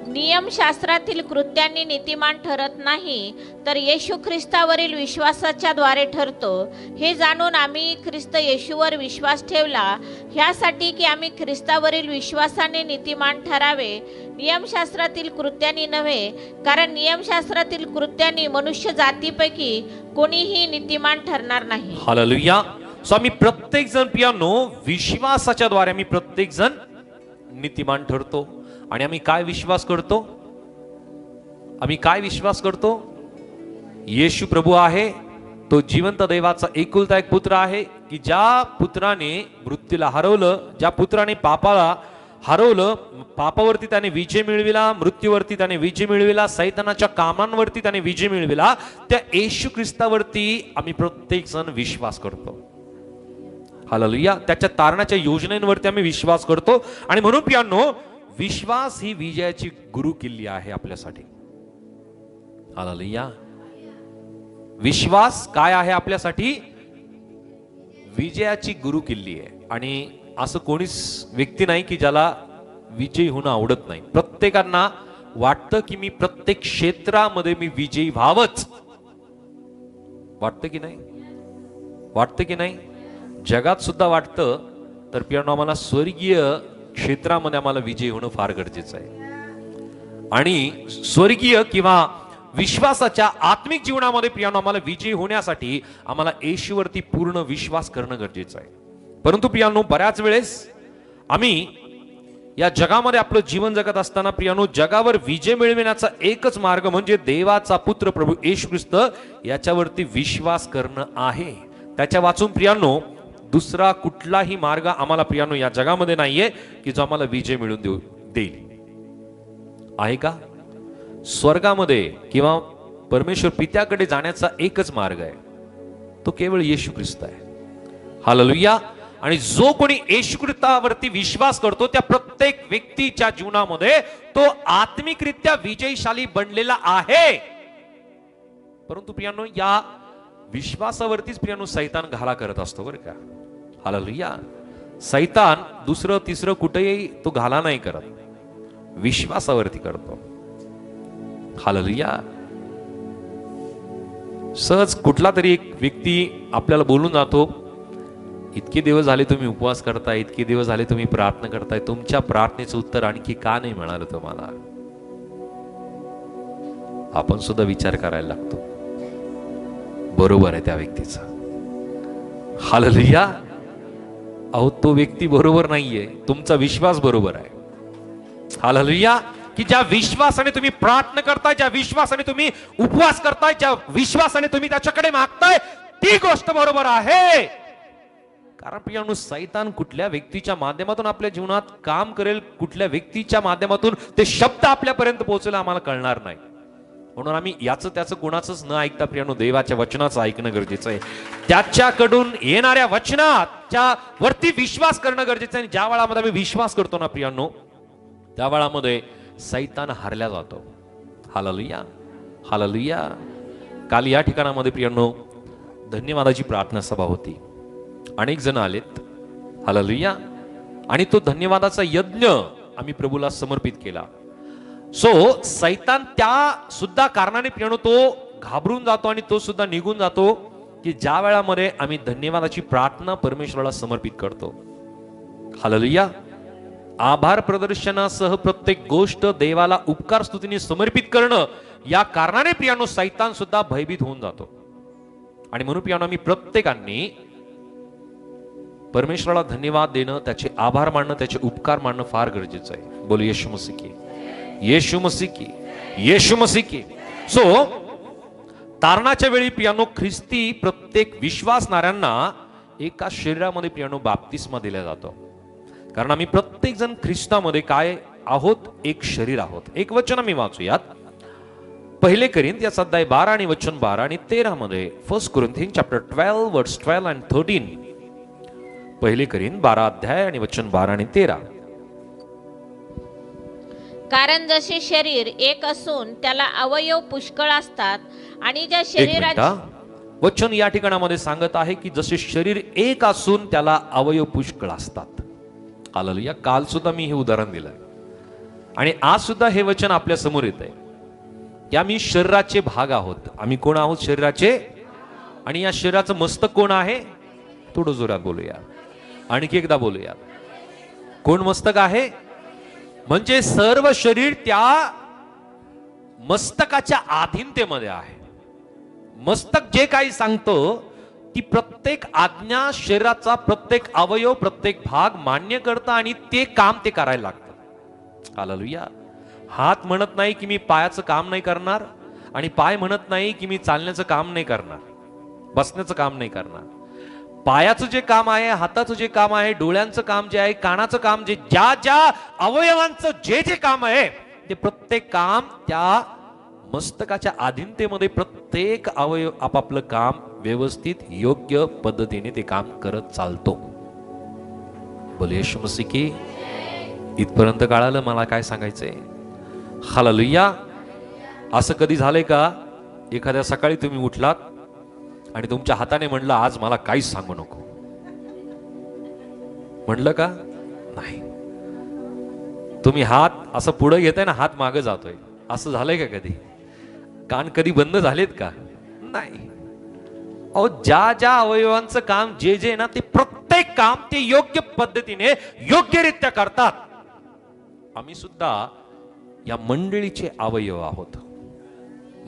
नियमशास्त्रातील कृत्यांनी नीतिमान ठरत नाही, तर येशू ख्रिस्तावरील विश्वासाच्या द्वारे ठरतो. हे जाणून आम्ही ख्रिस्त येशूवर विश्वास ठेवला, ह्यासाठी की आम्ही ख्रिस्तावरील विश्वासाने नीतिमान ठरावे, नियमशास्त्रातील कृत्यांनी नव्हे. कारण नियमशास्त्रातील कृत्यांनी मनुष्य जातीपैकी कोणीही नीतिमान ठरणार नाही. हालेलुया. सो आम्ही प्रत्येक जण प्रियानो विश्वासाच्या द्वारे आम्ही प्रत्येक जण नीतिमान ठरतो. आणि आम्ही काय विश्वास करतो? आम्ही काय विश्वास करतो? येशू प्रभू आहे, तो जिवंत देवाचा एकुलता एक पुत्र आहे, की ज्या पुत्राने मृत्यूला हरवलं, ज्या पुत्राने पापाला हरवलं, पापावरती त्याने विजय मिळविला, मृत्यूवरती त्याने विजय मिळविला, सैतानाच्या कामांवरती त्याने विजय मिळविला, त्या येशू ख्रिस्तावरती आम्ही प्रत्येक जण विश्वास करतो. हालेलुया. त्याच्या तारणाच्या योजनेवरती आम्ही विश्वास करतो. आणि म्हणून प्रियानो, विश्वास ही विजयाची गुरु किल्ली आहे आपल्यासाठी. हालेलुया. विश्वास काय आहे आपल्यासाठी? विजयाची गुरु किल्ली आहे. आणि असं कोणीच व्यक्ती नाही की ज्याला विजयी होणं आवडत नाही. प्रत्येकांना वाटतं की मी प्रत्येक क्षेत्रामध्ये मी विजयी व्हावंच. वाटतं की नाही? वाटतं की नाही? जगात सुद्धा वाटतं. तर प्रियानो, आम्हाला स्वर्गीय क्षेत्रामध्ये आम्हाला विजयी होणं फार गरजेचं आहे. आणि स्वर्गीय किंवा विश्वासाच्या आत्मिक जीवनामध्ये प्रियानो आम्हाला विजयी होण्यासाठी आम्हाला येशूवरती पूर्ण विश्वास करणं गरजेचं आहे. परंतु प्रियानो, बऱ्याच वेळेस आम्ही या जगामध्ये आपलं जीवन जगत असताना प्रियानो, जगावर विजय मिळविण्याचा एकच मार्ग म्हणजे देवाचा पुत्र प्रभू येशू ख्रिस्त याच्यावरती विश्वास करणं आहे. त्याच्या वाचून प्रियानो दुसरा कुठलाही मार्ग आम्हाला प्रियानो या जगामध्ये नाहीये की जो आम्हाला विजय मिळवून देईल. आहे का? स्वर्गामध्ये किंवा परमेश्वर पित्याकडे जाण्याचा एकच मार्ग आहे, तो केवळ येशू ख्रिस्त आहे. हालेलुया. आणि जो कोणी येशू ख्रिस्तावरती विश्वास करतो त्या प्रत्येक व्यक्तीच्या जीवनामध्ये तो आत्मिकरित्या विजयशाली बनलेला आहे. परंतु प्रियानो, या विश्वासावरतीच प्रियानो सैतान घाला करत असतो बरं का. हालेलुया. सैतान दुसरं तिसरं कुठेही तो घाला नाही करत, विश्वासावरती करतो. हालेलुया. सहज कुठला तरी एक व्यक्ती आपल्याला बोलून जातो, इतके दिवस झाले तुम्ही उपवास करताय, इतके दिवस झाले तुम्ही प्रार्थना करताय, तुमच्या प्रार्थनेचं उत्तर आणखी का नाही मिळालं तुम्हाला? आपण सुद्धा विचार करायला लागतो. बरोबर आहे त्या व्यक्तीचा. हालेलुया. अहो, तो व्यक्ती बरोबर नाहीये, तुमचा विश्वास बरोबर आहे. हालेलुया. की ज्या विश्वासाने तुम्ही प्रार्थना करताय, ज्या विश्वासाने तुम्ही उपवास करताय, ज्या विश्वासाने तुम्ही त्याच्याकडे मागताय, ती गोष्ट बरोबर आहे. कारण प्रियानो, सैतान कुठल्या व्यक्तीच्या माध्यमातून आपल्या जीवनात काम करेल, कुठल्या व्यक्तीच्या माध्यमातून ते शब्द आपल्यापर्यंत पोहोचले आम्हाला कळणार नाही. म्हणून आम्ही याचं त्याचं कोणाचंच न ऐकता प्रियानो देवाच्या वचनाचं ऐकणं गरजेचं आहे. त्याच्याकडून येणाऱ्या वचनाच्या वरती विश्वास करणं गरजेचं आहे. ज्या वेळामध्ये आम्ही विश्वास करतो ना प्रियानो, त्या वेळामध्ये सैतान हारला जातो. हालेलुया. हालेलुया. काल या ठिकाणामध्ये प्रियानो धन्यवादाची प्रार्थना सभा होती. अनेक जण आलेत. हालेलुया. आणि तो धन्यवादाचा यज्ञ आम्ही प्रभूला समर्पित केला. सो सैतान त्या सुद्धा कारणाने प्रियानो तो घाबरून जातो आणि तो सुद्धा निघून जातो की ज्या वेळामध्ये आम्ही धन्यवादाची प्रार्थना परमेश्वराला समर्पित करतो. हालेलुया. आभार प्रदर्शनासह प्रत्येक गोष्ट देवाला उपकार स्तुतीने समर्पित करणं, या कारणाने प्रियानो सैतान सुद्धा भयभीत होऊन जातो. आणि म्हणून प्रियानो आम्ही प्रत्येकाने परमेश्वराला धन्यवाद देणं, त्याचे आभार मानणं, त्याचे उपकार मानणं फार गरजेचं आहे. बोलो येशू मसीह की, येशू मसीह की, येशू मसीह की. सो तारणाच्या वेळी प्रियानो ख्रिस्ती प्रत्येक विश्वासणाऱ्यांना एका शरीरामध्ये प्रियानो बाप्तिस्मा दिला जातो. कारण आम्ही प्रत्येक जण ख्रिस्तामध्ये काय आहोत, एक शरीर आहोत. एक वचन आम्ही वाचूयात. पहिले कोरिंथ याचा अध्याय 12 आणि वचन 12 आणि 13 मध्ये. 1 Corinthians chapter 12 verse 12 and 13. पहिले कोरिंथ 12 अध्याय आणि वचन 12 आणि 13. कारण जसे शरीर एक असून त्याला अवयव पुष्कळ असतात आणि ज्या एक मिनिट शरीराची हा. वचन या ठिकाणामध्ये सांगत आहे की जसे शरीर एक असून त्याला अवयव पुष्कळ असतात. हालेलुया. काल सुद्धा मी हे उदाहरण दिलंय आणि आज सुद्धा हे वचन आपल्या समोर येत आहे की आम्ही शरीराचे भाग आहोत. आम्ही कोण आहोत? शरीराचे. आणि या शरीराचं मस्तक कोण आहे? थोडं जोरात बोलूया, आणखी एकदा बोलूया. कोण मस्तक आहे? म्हणजे सर्व शरीर त्या मस्तकाच्या अधीनतेमध्ये आहे. मस्तक जे काही सांगतो ती प्रत्येक आज्ञा शरीराचा प्रत्येक अवयव प्रत्येक भाग मान्य करतं आणि ते काम ते करायला लागतं. हालेलुया. हात म्हणत नाही की मी पायाचं काम नाही करणार आणि पाय म्हणत नाही की मी चालण्याचं काम नाही करणार, बसण्याचं काम नाही करणार. पायाचं जे काम आहे, हाताचं जे काम आहे, डोळ्यांचं काम जे आहे, कानाचं काम जे, ज्या ज्या अवयवांचं जे जे काम आहे ते प्रत्येक काम त्या मस्तकाच्या अधीनतेमध्ये प्रत्येक अवयव आपापलं काम व्यवस्थित योग्य पद्धतीने ते काम करत चालतो. बोले येशू मसीह की. इथपर्यंत कळालं मला काय सांगायचंय? हालेलुया. असं कधी झालंय का एखाद्या सकाळी तुम्ही उठलात आणि तुमच्या हाताने म्हणलं आज मला काहीच सांगू नको, म्हणलं का? नाही. तुम्ही हात असं पुढे घेताय ना, हात मागे जातोय, असं झालंय का कधी? कान कधी बंद झालेत का? नाही. अहो, ज्या ज्या अवयवांचं काम जे जे ना ते प्रत्येक काम ते योग्य पद्धतीने योग्यरित्या करतात. आम्ही सुद्धा या मंडळीचे अवयव आहोत.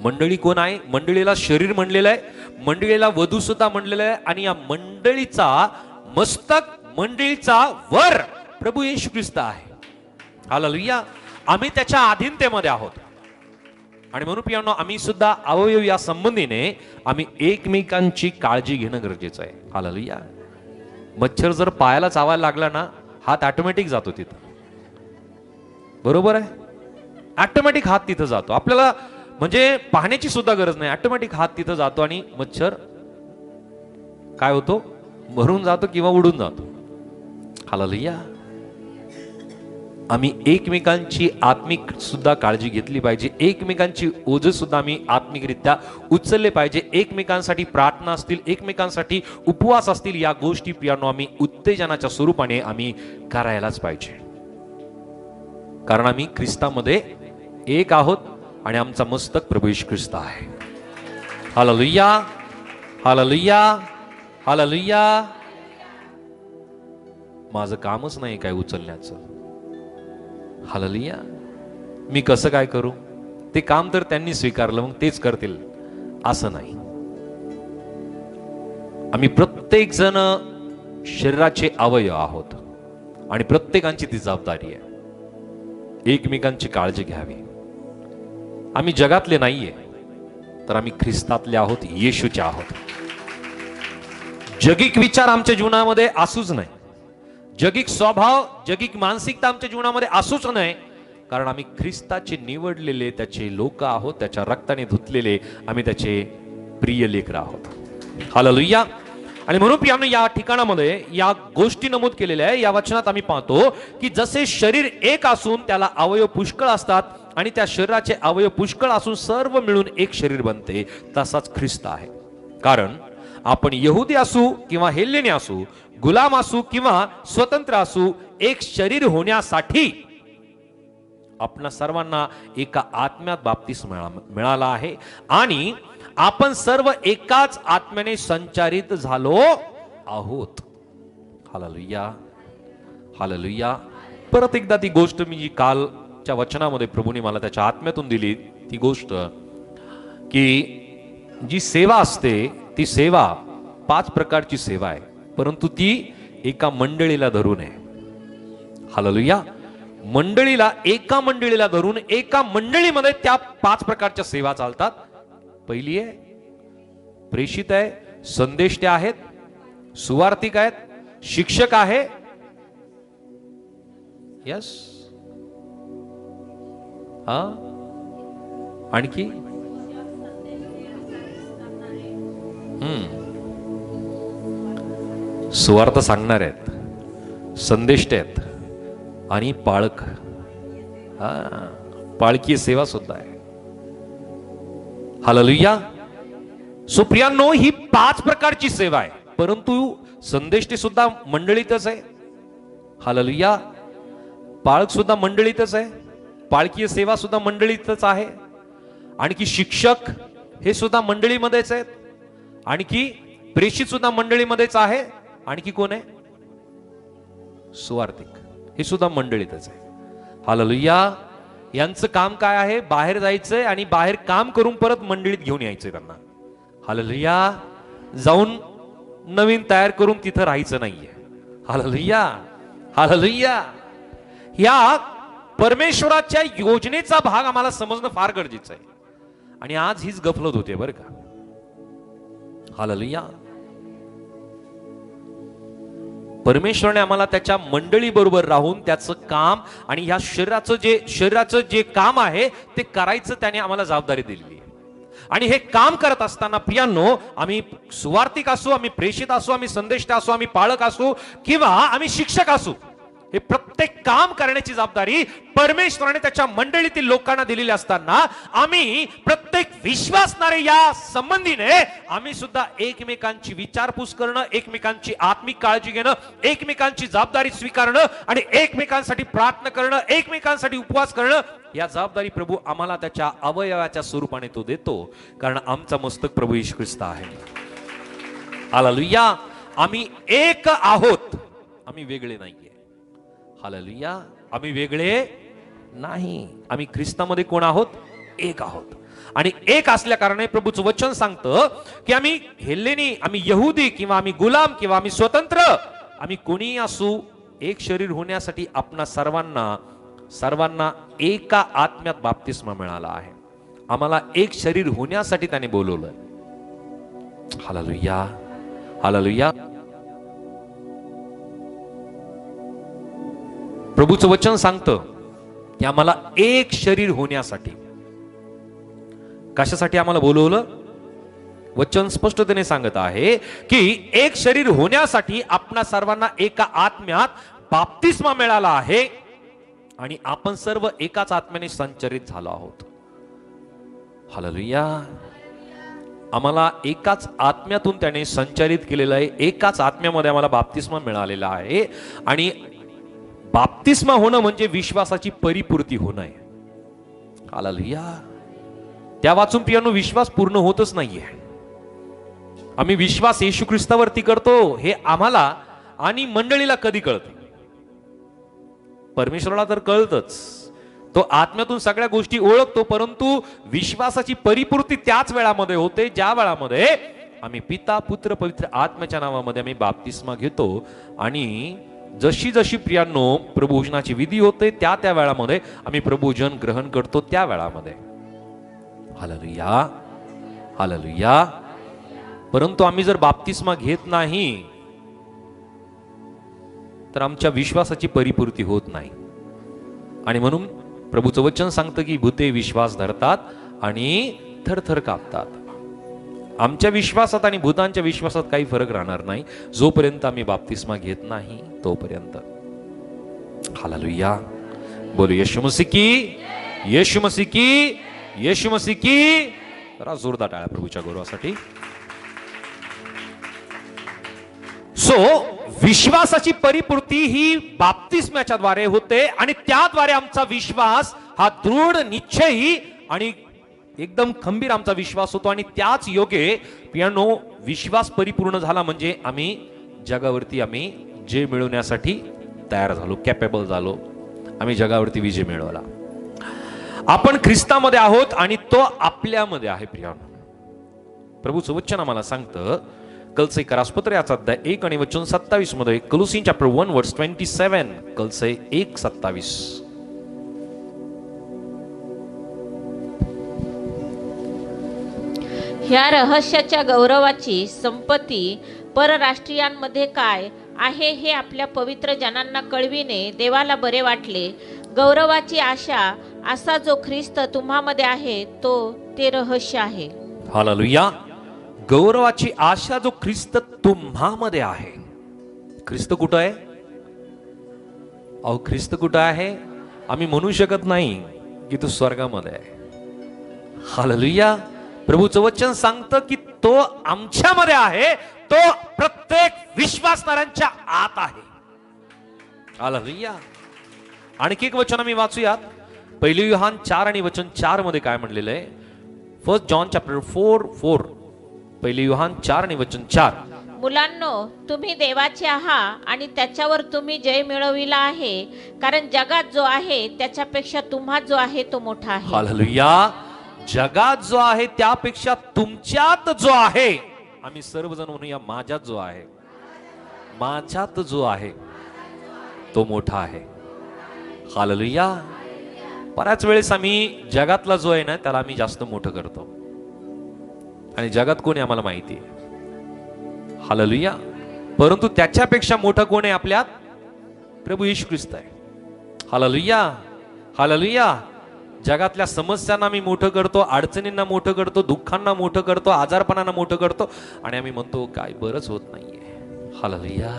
मंडळी कोण आहे? मंडळीला शरीर म्हणलेलं आहे, मंडळीला वधू सुद्धा म्हणलेलं आहे आणि या मंडळीचा मस्तक, मंडळीचा वर प्रभू येशू ख्रिस्त आहे. हालेलुया. आम्ही त्याच्या अधीनतेमध्ये आहोत आणि म्हणून प्रियानो आम्ही सुद्धा अवयव या संबंधीने आम्ही एकमेकांची काळजी घेणं गरजेचं आहे. हालेलुया. मच्छर जर पायाला चावायला लागला ना, हात ऑटोमॅटिक जातो तिथं, बरोबर आहे? ऑटोमॅटिक हात तिथं जातो. आपल्याला म्हणजे पाहण्याची सुद्धा गरज नाही, ऑटोमॅटिक हात तिथं जातो आणि मच्छर काय होतो? मरून जातो किंवा उडून जातो. हालेलुया. आम्ही एकमेकांची आत्मिक सुद्धा काळजी घेतली पाहिजे. एकमेकांची ओझ सुद्धा आम्ही आत्मिकरित्या उचलले पाहिजे. एकमेकांसाठी प्रार्थना असतील, एकमेकांसाठी उपवास असतील, या गोष्टी प्रियानो आम्ही उत्तेजनाच्या स्वरूपाने आम्ही करायलाच पाहिजे. कारण आम्ही ख्रिस्तामध्ये एक आहोत आणि आमचा मस्तक प्रभू येशू ख्रिस्त आहे. हालेलुया. हालेलुया. हालेलुया. माझं कामच नाही काय उचलण्याचं. हालेलुया. मी कसं काय करू? ते काम तर त्यांनी स्वीकारलं, मग तेच करतील असं नाही. आम्ही प्रत्येक जण शरीराचे अवयव आहोत आणि प्रत्येकाची ती जबाबदारी आहे. एकमेकांची काळजी घ्यावी. आम्ही जगातले नाहीये, तर आम्ही ख्रिस्तातले आहोत, येशूचे आहोत. जगिक विचार आमच्या जीवनामध्ये असूच नाही, जगिक स्वभाव, जगिक मानसिकता आमच्या जीवनामध्ये असूच नाही. कारण आम्ही ख्रिस्ताचे निवडलेले त्याचे लोक आहोत, त्याच्या रक्ताने धुतलेले आम्ही त्याचे प्रिय लेकरं आहोत. हालेलुया. आणि म्हणून प्रियानो या ठिकाणामध्ये या गोष्टी नमूद केलेल्या आहे. या वचनात आम्ही पाहतो की जसे शरीर एक असून त्याला अवयव पुष्कळ असतात आणि त्या शरीराचे अवयव पुष्कळ असून सर्व मिळून एक शरीर बनते, तसाच ख्रिस्त आहे. कारण आपण यहुदी असू किंवा हेल्लेनी असू, गुलाम असू किंवा स्वतंत्र असू, एक शरीर होण्यासाठी आपणा सर्वांना एका आत्म्यात बाप्तिस्मा मिळाला आहे आणि आपण सर्व एकाच आत्म्याने संचारित झालो आहोत. हालेलुया. हालेलुया. परत एकदा ती गोष्ट मी जी कालच्या वचनामध्ये प्रभूने मला त्याच्या आत्म्यातून दिली, ती गोष्ट की जी सेवा असते ती सेवा 5 प्रकारची सेवा आहे, परंतु ती एका मंडळीला धरून आहे. हालेलुया. मंडळीला, एका मंडळीला धरून एका मंडळीमध्ये त्या 5 प्रकारच्या सेवा चालतात. पहिली आहे प्रेषित आहे, संदेष्टे आहेत, सुवार्तिक आहेत, शिक्षक आहे, यस, हा, आणखी सुवार्थ सांगणार आहेत, संदेष्ट आहेत आणि पाळक, हा, पाळकीय सेवा सुद्धा आहे. हालेलुया. सो प्रियांनो, ही 5 प्रकारची सेवा आहे, परंतु संदेष्टे सुद्धा मंडळीतच आहे. हालेलुया. पाळक सुद्धा मंडळीतच आहे, पाळकीय सेवा सुद्धा मंडळीतच आहे, आणखी शिक्षक हे सुद्धा मंडळीमध्येच आहेत, आणखी प्रेषित सुद्धा मंडळीमध्येच आहे, आणखी कोण आहे? सुवार्तिक, हे सुद्धा मंडळीतच आहे. हालेलुया. यांचं काम काय आहे? बाहेर जायचंय आणि बाहेर काम करून परत मंडळीत घेऊन यायचंय त्यांना. हालेलुया. जाऊन नवीन तयार करून तिथं राहायचं नाहीये. हालेलुया. हालेलुया. या परमेश्वराच्या योजनेचा भाग आम्हाला समजणं फार गरजेचं आहे, आणि आज हीच गफलत होते बरं का. हालेलुया. परमेश्वराने आम्हाला त्याच्या मंडळी बरोबर राहून त्याचं काम आणि ह्या शरीराचं जे काम आहे ते करायचं त्याने आम्हाला जबाबदारी दिलेली आहे. आणि हे काम करत असताना प्रियांनो, आम्ही सुवार्तिक असू, आम्ही प्रेषित असू, आम्ही संदेष्ट असू, आम्ही पाळक असू किंवा आम्ही शिक्षक असू, हे प्रत्येक काम करण्याची जबाबदारी परमेश्वराने त्याच्या मंडळीतील लोकांना दिलेली असताना आम्ही प्रत्येक विश्वासणारे या संबंधीने आम्ही सुद्धा एकमेकांची विचारपूस करणं, एकमेकांची आत्मिक काळजी घेणं, एकमेकांची जबाबदारी स्वीकारणं आणि एकमेकांसाठी प्रार्थना करणं, एकमेकांसाठी उपवास करणं, या जबाबदारी प्रभू आम्हाला त्याच्या अवयवाच्या स्वरूपाने तो देतो, कारण आमचा मस्तक प्रभू येशू ख्रिस्त आहे. हालेलुया. आम्ही एक आहोत, आम्ही वेगळे नाहीये. हालेलुया. आम्ही वेगळे नाही, आम्ही ख्रिस्तामध्ये कोण आहोत? एक आहोत. आणि एक असल्या कारणाने प्रभूचं वचन सांगतं की आम्ही हेल्लेनी, आम्ही यहुदी किंवा आम्ही गुलाम किंवा आम्ही स्वतंत्र, आम्ही कोणीही असू, एक शरीर होण्यासाठी आपणा सर्वांना एका आत्म्यात बाप्तिस्मा मिळाला आहे. आम्हाला एक शरीर होण्यासाठी त्याने बोलवलं. हालेलुया. हालेलुया. प्रभूचं वचन सांगतं की आम्हाला एक शरीर होण्यासाठी, कशासाठी आम्हाला बोलवलं? वचन स्पष्टतेने सांगत आहे की एक शरीर होण्यासाठी आपणा सर्वांना एका आत्म्यात बाप्तिस्मा मिळाला आहे आणि आपण सर्व एकाच आत्म्याने संचरित झालो आहोत. हालेलुया. आम्हाला एकाच आत्म्यातून त्याने संचरित केलेलं आहे, एकाच आत्म्यामध्ये आम्हाला बाप्तिस्मा मिळालेला आहे. आणि बाप्तिस्मा होणं म्हणजे विश्वासाची परिपूर्ती होणं आहे. हालेलुया. त्या वाचून प्रियांनो, विश्वास पूर्ण होतच नाहीये. आम्ही विश्वास येशू ख्रिस्तावरती करतो हे आम्हाला आणि मंडळीला कधी कळतं? परमेश्वराला तर कळतच, तो आत्म्यातून सगळ्या गोष्टी ओळखतो, परंतु विश्वासाची परिपूर्ती त्याच वेळामध्ये होते ज्या वेळामध्ये आम्ही पिता पुत्र पवित्र आत्म्याच्या नावामध्ये आम्ही बाप्तिस्मा घेतो. आणि जशी जशी प्रियांनो प्रभूजनाची विधी होते त्या त्या वेळामध्ये आम्ही प्रभूजन ग्रहण करतो त्या वेळामध्ये. हालेलुया. हालेलुया. परंतु आम्ही जर बाप्तिस्मा घेत नाही तर आमच्या विश्वासाची परिपूर्ती होत नाही. आणि म्हणून प्रभूचं वचन सांगतं की भूते विश्वास धरतात आणि थरथर कापतात. आमच्या विश्वासात आणि भूतांच्या विश्वासात काही फरक राहणार नाही जोपर्यंत आम्ही बाप्तिस्मा घेत नाही तोपर्यंत. हालेलुया. बोलो येशू मसीह की, येशू मसीह की, येशू मसीह की. जरा जोरदार टाळ्या प्रभूच्या गौरवासाठी. सो विश्वासाची परिपूर्ती ही बाप्तिस्म्याच्या द्वारे होते आणि त्याद्वारे आमचा विश्वास हा दृढ निश्चयी आणि एकदम खंबीर आमचा विश्वास होतो. आणि त्याच योगे प्रियांनो, विश्वास परिपूर्ण झाला म्हणजे आम्ही जगावरती आम्ही जे मिळवण्यासाठी तयार झालो, कॅपेबल झालो. आम्ही जगावरती विजय मिळवला. आपण ख्रिस्तामध्ये आहोत आणि तो आपल्यामध्ये आहे. प्रियांनो, प्रभूचं वचन आम्हाला सांगतं कलसे करासपत्र याचा अध्याय 1 आणि वचन 27 मध्ये, कलोसियन चॅप्टर 1 वर्स 27, कलसे 1:27. ह्या रहस्याच्या गौरवाची संपत्ती परराष्ट्रीयांमध्ये काय आहे हे आपल्या पवित्र जनांना कळविणे देवाला बरे वाटले. गौरवाची आशा असा जो ख्रिस्त तुम्हामध्ये आहे ते रहस्य आहे. हालेलुया. गौरवाची आशा जो ख्रिस्त तुम्हामध्ये आहे. ख्रिस्त कुठं आहे? अहो, ख्रिस्त कुठं आहे? आम्ही म्हणू शकत नाही की तो स्वर्गामध्ये आहे. हालेलुया. प्रभूचं वचन सांगतं की तो आमच्यामध्ये आहे, तो प्रत्येक विश्वासणाऱ्यांच्या आत आहे. हालेलुया. आणखी एक वचन आम्ही वाचूयात. 1 योहान 4 आणि वचन 4 मध्ये काय म्हणलेलं आहे? 1 जॉन चॅप्टर 4:4. 1 योहान 4 आणि वचन 4. मुलांनो, तुम्ही देवाचे आहात आणि त्याच्यावर तुम्ही जय मिळविला आहे, कारण जगात जो आहे त्याच्यापेक्षा तुम्हात जो आहे तो मोठा आहे. हालेलुया. जगात जो आहे त्यापेक्षा तुमच्यात जो आहे, आम्ही सर्वजण म्हणूया माझ्यात जो आहे, माझ्यात जो आहे तो मोठा आहे. हालेलुया. बऱ्याच वेळेस आम्ही जगातला जो आहे ना त्याला आम्ही जास्त मोठं करतो, आणि जगात कोण आहे आम्हाला माहिती आहे. हालेलुया. परंतु त्याच्यापेक्षा मोठं कोण आहे आपल्यात? प्रभू येशू ख्रिस्त आहे. हालेलुया. हालेलुया. जगातल्या समस्यांना आम्ही मोठं करतो, अडचणींना मोठं करतो, दुःखांना मोठं करतो, आजारपणांना मोठं करतो, आणि आम्ही म्हणतो काय बरंच होत नाहीये. हालेलुया.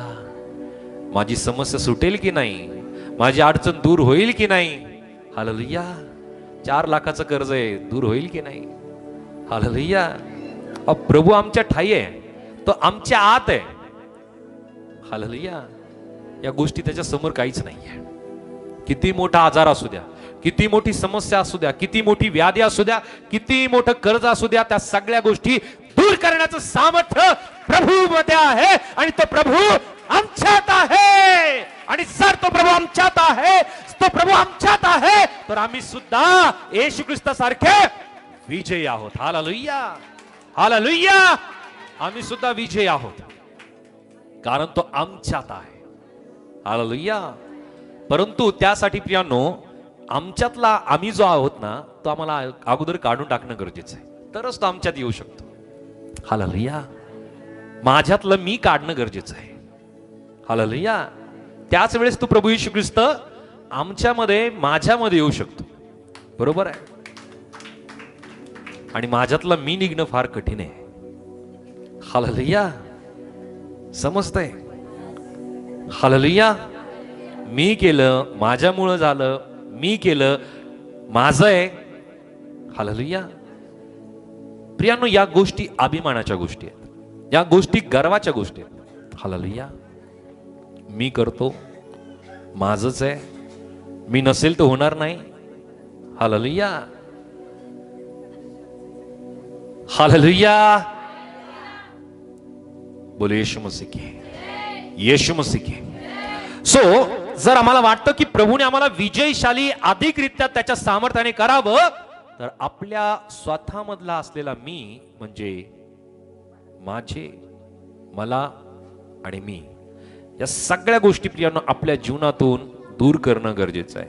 माझी समस्या सुटेल की नाही, माझी अडचण दूर होईल की नाही. हालेलुया. 4 लाखाचं कर्ज आहे, दूर होईल की नाही. हालेलुया. प्रभू आमच्या ठाई आहे, तो आमच्या आत आहे. हालेलुया. या गोष्टी त्याच्या समोर काहीच नाहीये. किती मोठा आजार असू द्या, किती मोठी समस्या असू द्या, किती मोठी व्याधी असू द्या, किती मोठं कर्ज असू द्या, त्या सगळ्या गोष्टी दूर करण्याचं सामर्थ्य प्रभू मध्ये आहे, आणि तो प्रभू आमच्यात आहे. आणि जर तो प्रभू आमच्यात आहे, तो प्रभू आमच्यात आहे, तर आम्ही सुद्धा येशू ख्रिस्तासारखे विजयी आहोत. हालेलुया. हालेलुया. आम्ही सुद्धा विजयी आहोत, कारण तो आमच्यात आहे. हालेलुया. परंतु त्यासाठी प्रियांनो, आमच्यातला आम्ही जो आहोत ना तो आम्हाला अगोदर काढून टाकणं गरजेचं आहे, तरच तो आमच्यात येऊ शकतो. हालेलुया. माझ्यातलं मी काढणं गरजेचं आहे. हालेलुया. त्याच वेळेस तो प्रभू येशू ख्रिस्त आमच्यामध्ये माझ्यामध्ये येऊ शकतो. बरोबर आहे. आणि माझ्यातलं मी निघणं फार कठीण आहे. हालेलुया. समजतंय? हालेलुया. मी केलं, माझ्यामुळं झालं, मी केलं, माझं आहे. हालेलुया. प्रियांनो, या गोष्टी अभिमानाच्या गोष्टी आहेत, या गोष्टी गर्वाच्या गोष्टी आहेत. हालेलुया. मी करतो, माझंच आहे, मी नसेल तर होणार नाही. हालेलुया. हालेलुया. बोले यीशु मसीह की, यीशु मसीह की. सो जर आम्हाला वाटतं की प्रभूने आम्हाला विजयशाली अधिकरित्या त्याच्या सामर्थ्याने करावं, तर आपल्या स्वतःमधला असलेला मी म्हणजे माझे, मला आणि मी, या सगळ्या गोष्टी प्रियांनो आपल्या जीवनातून दूर करणं गरजेचं आहे.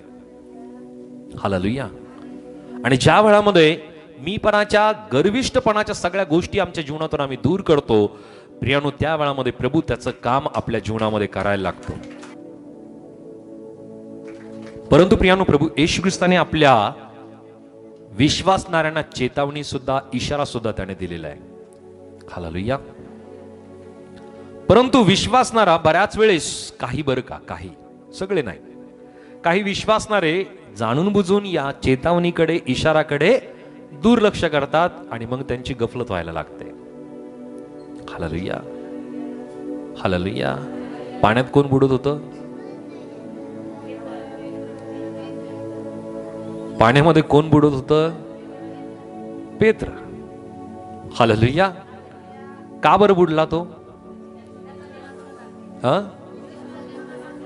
हालेलुया. आणि ज्या वेळामध्ये मीपणाच्या, गर्विष्ठपणाच्या सगळ्या गोष्टी आमच्या जीवनातून आम्ही दूर करतो प्रियांनो, त्या वेळामध्ये प्रभू त्याचं काम आपल्या जीवनामध्ये करायला लागतो. परंतु प्रियांनो, प्रभू येशू ख्रिस्ताने आपल्या विश्वासणाऱ्यांना चेतावणी सुद्धा, इशारा सुद्धा त्याने दिलेला आहे. हालेलुया. परंतु विश्वासणारा बऱ्याच वेळेस, काही बरं का, काही, सगळे नाही, काही विश्वासणारे जाणून बुजून या चेतावणीकडे, इशाराकडे दुर्लक्ष करतात, आणि मग त्यांची गफलत व्हायला लागते. हालेलुया. हालेलुया. पाण्यात कोण बुडत होतं? पाण्यामध्ये कोण बुडत होतं? पेत्र. हालेलुया. का बरं बुडला तो?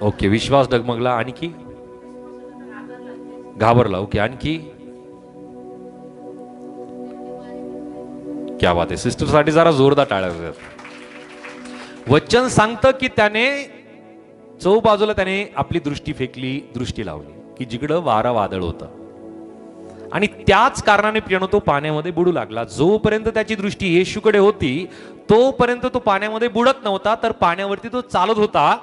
ओके, विश्वास डगमगला. आणखी घाबरला. ओके, आणखी क्या बात आहे. सिस्टरसाठी जरा जोरदार टाळ्या. वचन सांगतं की त्याने चौबाजूला त्याने आपली दृष्टी फेकली, दृष्टी लावली की जिकडं वारा वादळ होतं, आणि त्याच कारणाने प्रियांनो तो पाण्यामध्ये बुडू लागला. जोपर्यंत त्याची दृष्टी येशूकडे होती तोपर्यंत तो पाण्यामध्ये बुडत नव्हता, तर पाण्यावरती तो चालत होता.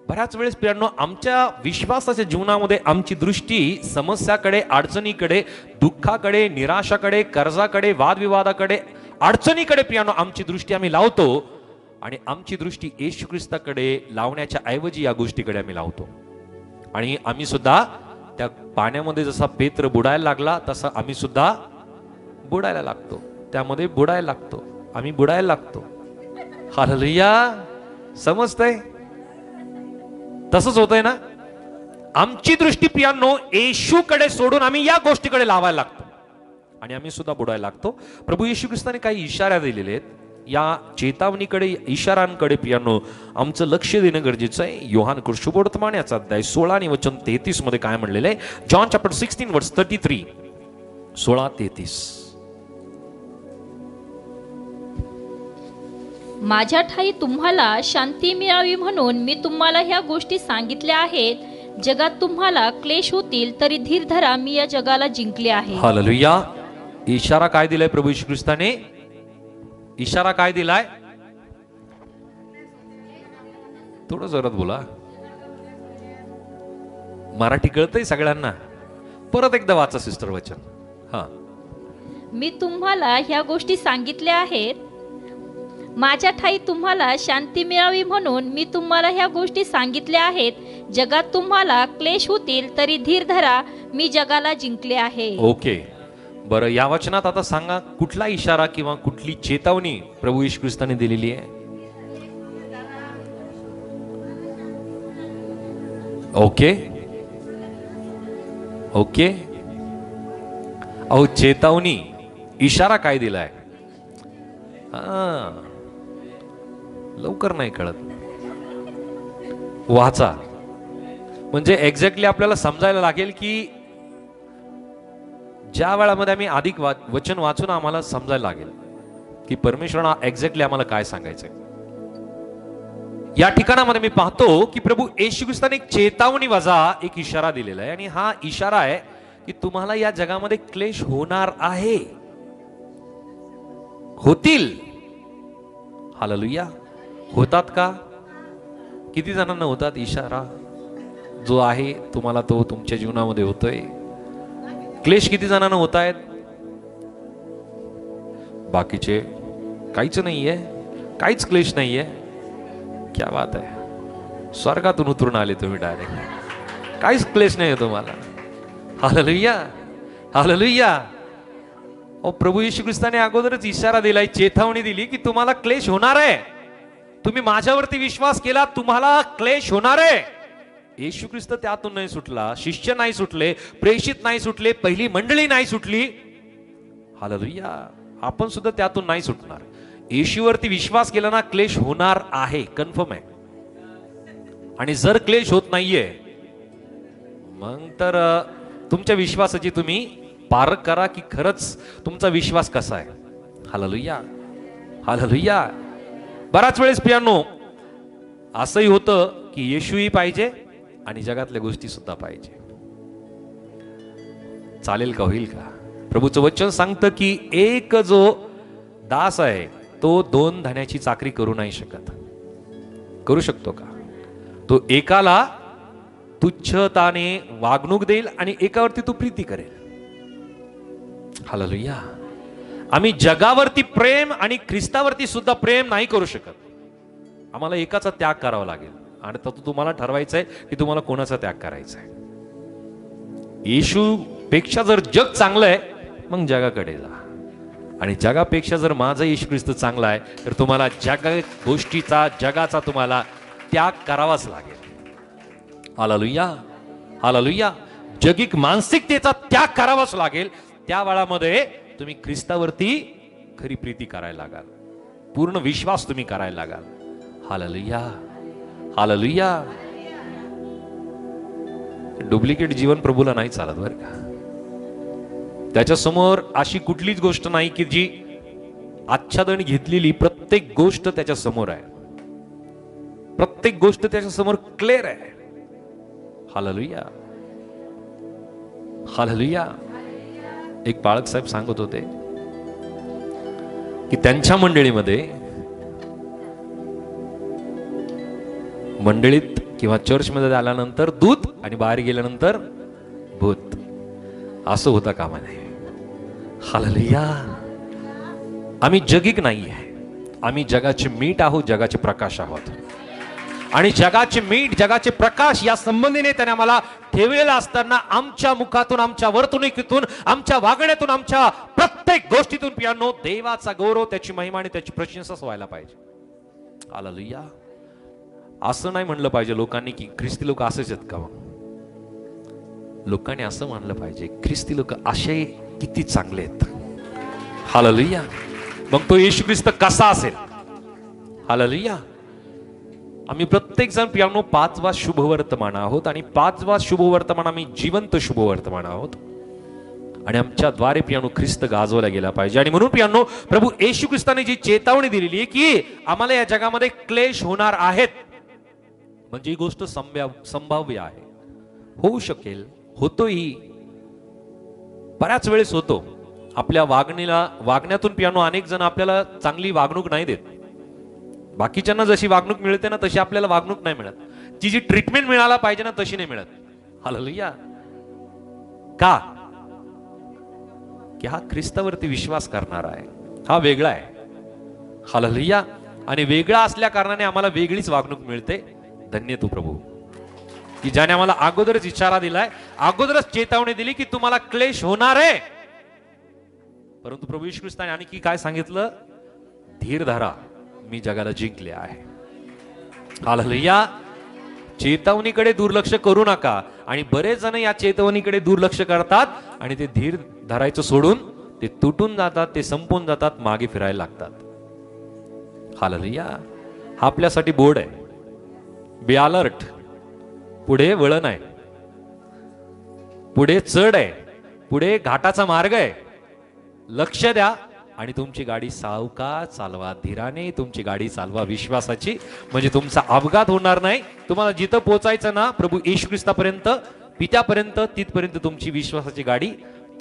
बऱ्याच वेळेस प्रियांनो, आमच्या विश्वासाच्या जीवनामध्ये आमची दृष्टी समस्याकडे, अडचणीकडे, दुःखाकडे, निराशाकडे, कर्जाकडे, वादविवादाकडे, अडचणीकडे प्रियांनो आमची दृष्टी आम्ही लावतो. आणि आमची दृष्टी येशू ख्रिस्ताकडे लावण्याच्या ऐवजी या गोष्टीकडे आम्ही लावतो. आणि आम्ही सुद्धा त्या पाण्यामध्ये जसा पेत्र बुडायला लागला तसा आम्ही सुद्धा बुडायला लागतो. त्यामध्ये बुडायला लागतो, आम्ही बुडायला लागतो. हालेलुया. समजतंय? तसंच होतंय ना. आमची दृष्टी प्रियांनो येशूकडे सोडून आम्ही या गोष्टीकडे लावायला लागतो आणि आम्ही सुद्धा बुडायला लागतो. प्रभू येशू ख्रिस्ताने काही इशारा दिलेले आहेत. या चेतावणीकडे, इशारांकडे प्रियांनो आमचं लक्ष देणं गरजेचं आहे. योहान शुभवर्तमान याचा अध्याय 16 आणि वचन 33 मध्ये काय म्हणलेलं आहे? जॉन चॅप्टर 16 वर्स 33. 16:33. माझ्या ठाई तुम्हाला शांती मिळावी म्हणून मी तुम्हाला ह्या गोष्टी सांगितल्या आहेत. जगात तुम्हाला क्लेश होतील, तरी धीर धरा, मी या जगाला जिंकले आहे. हालेलुया. इशारा काय दिलाय प्रभू येशू ख्रिस्ताने? इशारा काय दिलाय? थोडं जोरात बोला. मराठी कळतंय सगळ्यांना? परत एकदा वाचा सिस्टर वचन. हा. मी तुम्हाला ह्या गोष्टी सांगितल्या आहेत. माझ्या ठाई तुम्हाला शांती मिळावी म्हणून मी तुम्हाला ह्या गोष्टी सांगितल्या आहेत. जगात तुम्हाला क्लेश होतील, तरी धीर धरा, मी जगाला जिंकले आहे. ओके. बरं, या वचनात आता सांगा कुठला इशारा किंवा कुठली चेतावणी प्रभू येशू ख्रिस्ताने दिलेली आहे? Okay okay. अहो, चेतावणी, इशारा काय दिलाय? हा, लवकर नाही कळत. वाचा, म्हणजे एक्झॅक्टली आपल्याला समजायला लागेल की ज्या वेळामध्ये आम्ही अधिक वचन वाचून आम्हाला समजायला लागेल की परमेश्वरानं एक्झॅक्टली आम्हाला काय सांगायचंय. या ठिकाणामध्ये मी पाहतो की प्रभू येशू ख्रिस्ताने एक चेतावणी वजा एक इशारा दिलेला आहे. आणि हा इशारा आहे की तुम्हाला या जगामध्ये क्लेश होणार आहे, होतील. हालेलुया. होतात का? किती जणांना होतात? इशारा जो आहे तुम्हाला तो तुमच्या जीवनामध्ये होतोय. क्लेश किती जणांना होत आहेत? बाकीचे काहीच नाहीये, काहीच क्लेश नाहीये. क्या बात आहे. स्वर्गातून उतरून आले तुम्ही डायरेक्ट. काहीच क्लेश नाही तुम्हाला. हालेलुया. हालेलुया. ओ, प्रभू येशू ख्रिस्ताने अगोदरच इशारा दिलाय, चेतावणी दिली की तुम्हाला क्लेश होणार आहे. तुम्ही माझ्यावरती विश्वास केला, तुम्हाला क्लेश होणार आहे. येशू ख्रिस्त त्यातून नाही सुटला, शिष्य नाही सुटले, प्रेषित नाही सुटले, पहिली मंडळी नाही सुटली. हालेलुया. आपण सुद्धा त्यातून नाही सुटणार. येशूवरती विश्वास केला ना, क्लेश होणार आहे, कन्फर्म आहे. आणि जर क्लेश होत नाहीये, मग तर तुमच्या विश्वासाची तुम्ही पारख करा की खरंच तुमचा विश्वास कसा आहे. हालेलुया. हालेलुया. बराच वेळेस प्रियांनो असंही होतं की येशूही पाहिजे आणि जगातल्या गोष्टी सुद्धा पाहिजे. चालेल का? होईल का? प्रभूचं वचन सांगतं की एक जो दास आहे तो 2 धान्याची चाकरी करू नाही शकत. करू शकतो का? तो एकाला तुच्छताने वागणूक देईल आणि एकावरती तो प्रीती करेल. हालेलुया. आम्ही जगावरती प्रेम आणि ख्रिस्तावरती सुद्धा प्रेम नाही करू शकत. आम्हाला एकाचा त्याग करावा लागेल. आणि तो तुम्हाला ठरवायचं आहे की तुम्हाला कोणाचा त्याग करायचा आहे. येशू पेक्षा जर जग चांगलं आहे, मग जगाकडे जा. आणि जगापेक्षा जर माझा येशू ख्रिस्त चांगला आहे, तर तुम्हाला गोष्टीचा, जगाचा तुम्हाला त्याग करावाच लागेल. हालेलुया. हालेलुया. जगिक मानसिकतेचा त्याग करावाच लागेल. त्या वेळामध्ये तुम्ही ख्रिस्तावरती खरी प्रीती करायला लागाल, पूर्ण विश्वास तुम्ही करायला लागाल. हालेलुया. हालेलुया. डुप्लिकेट जीवन प्रभूला नाही चालत बरं का. त्याच्या समोर अशी कुठलीच गोष्ट नाही की जी आच्छादन घेतलेली प्रत्येक गोष्ट त्याच्या समोर आहे. प्रत्येक गोष्ट त्याच्या समोर क्लिअर आहे. हालेलुया. हालेलुया. एक बाळक साहेब सांगत होते की त्यांच्या मंडळीत किंवा चर्चमध्ये आल्यानंतर दूध आणि बाहेर गेल्यानंतर भूत, असं होता कामा नये. हालेलुया. आम्ही जगिक नाही आहे, आम्ही जगाचे मीठ आहोत, जगाचे प्रकाश आहोत. आणि जगाचे मीठ, जगाचे प्रकाश या संबंधीने त्याने आम्हाला ठेवलेला असताना आमच्या मुखातून, आमच्या वर्तणुकीतून, आमच्या वागण्यातून, आमच्या प्रत्येक गोष्टीतून पियानो देवाचा गौरव, त्याची महिमा आणि त्याची प्रशंसा व्हायला पाहिजे. हालेलुया. असं नाही म्हणलं पाहिजे लोकांनी की ख्रिस्ती लोक असेच आहेत का. लोकांनी असं म्हणलं पाहिजे ख्रिस्ती लोक असे किती चांगले आहेत. हालेलुया. मग तो येशू ख्रिस्त कसा असेल. हालेलुया. आम्ही प्रत्येक जण पियानो 5वा शुभवर्तमान आहोत आणि 5वा शुभवर्तमान आम्ही जिवंत शुभवर्तमान आहोत आणि आमच्या द्वारे पियानो ख्रिस्त गाजवला गेला पाहिजे. आणि म्हणून पियानो प्रभू येशू ख्रिस्ताने जी चेतावणी दिलेली आहे की आम्हाला या जगामध्ये क्लेश होणार आहेत, म्हणजे ही गोष्ट संभाव्य आहे, होऊ शकेल, होतोही, बऱ्याच वेळेस होतो. आपल्या वागण्यातून पियानो अनेक जण आपल्याला चांगली वागणूक नाही देत. बाकीच्यांना जशी वागणूक मिळते ना तशी आपल्याला वागणूक नाही मिळत. ती जी ट्रीटमेंट मिळायला पाहिजे ना तशी नाही मिळत. हालेलुया. का? की हा ख्रिस्तावरती विश्वास करणारा आहे, हा वेगळा आहे. हालेलुया. आणि वेगळा असल्या कारणाने आम्हाला वेगळीच वागणूक मिळते. धन्य तू प्रभू की ज्याने आम्हाला अगोदरच इशारा दिलाय, अगोदरच चेतावणी दिली की तुम्हाला क्लेश होणार आहे. परंतु प्रभू येशू ख्रिस्ताने आणखी काय सांगितलं? धीर धरा, मी जगाला जिंकले आहे. हालेलुया. चेतावणीकडे दुर्लक्ष करू नका. आणि बरेच जण या चेतावणीकडे दुर्लक्ष करतात आणि ते धीर धरायचं सोडून ते तुटून जातात, ते संपून जातात, मागे फिरायला लागतात. हालेलुया. हा आपल्यासाठी बोर्ड आहे, बी अलर्ट. पुढे वळण आहे, पुढे चढ आहे, पुढे घाटाचा मार्ग आहे. लक्ष द्या आणि तुमची गाडी सावकाश चालवा, धीराने तुमची गाडी चालवा, विश्वासाची, म्हणजे तुमचा अपघात होणार नाही. तुम्हाला जिथं पोहोचायचं ना प्रभू येशू ख्रिस्तापर्यंत, पित्यापर्यंत, तिथपर्यंत तुमची विश्वासाची गाडी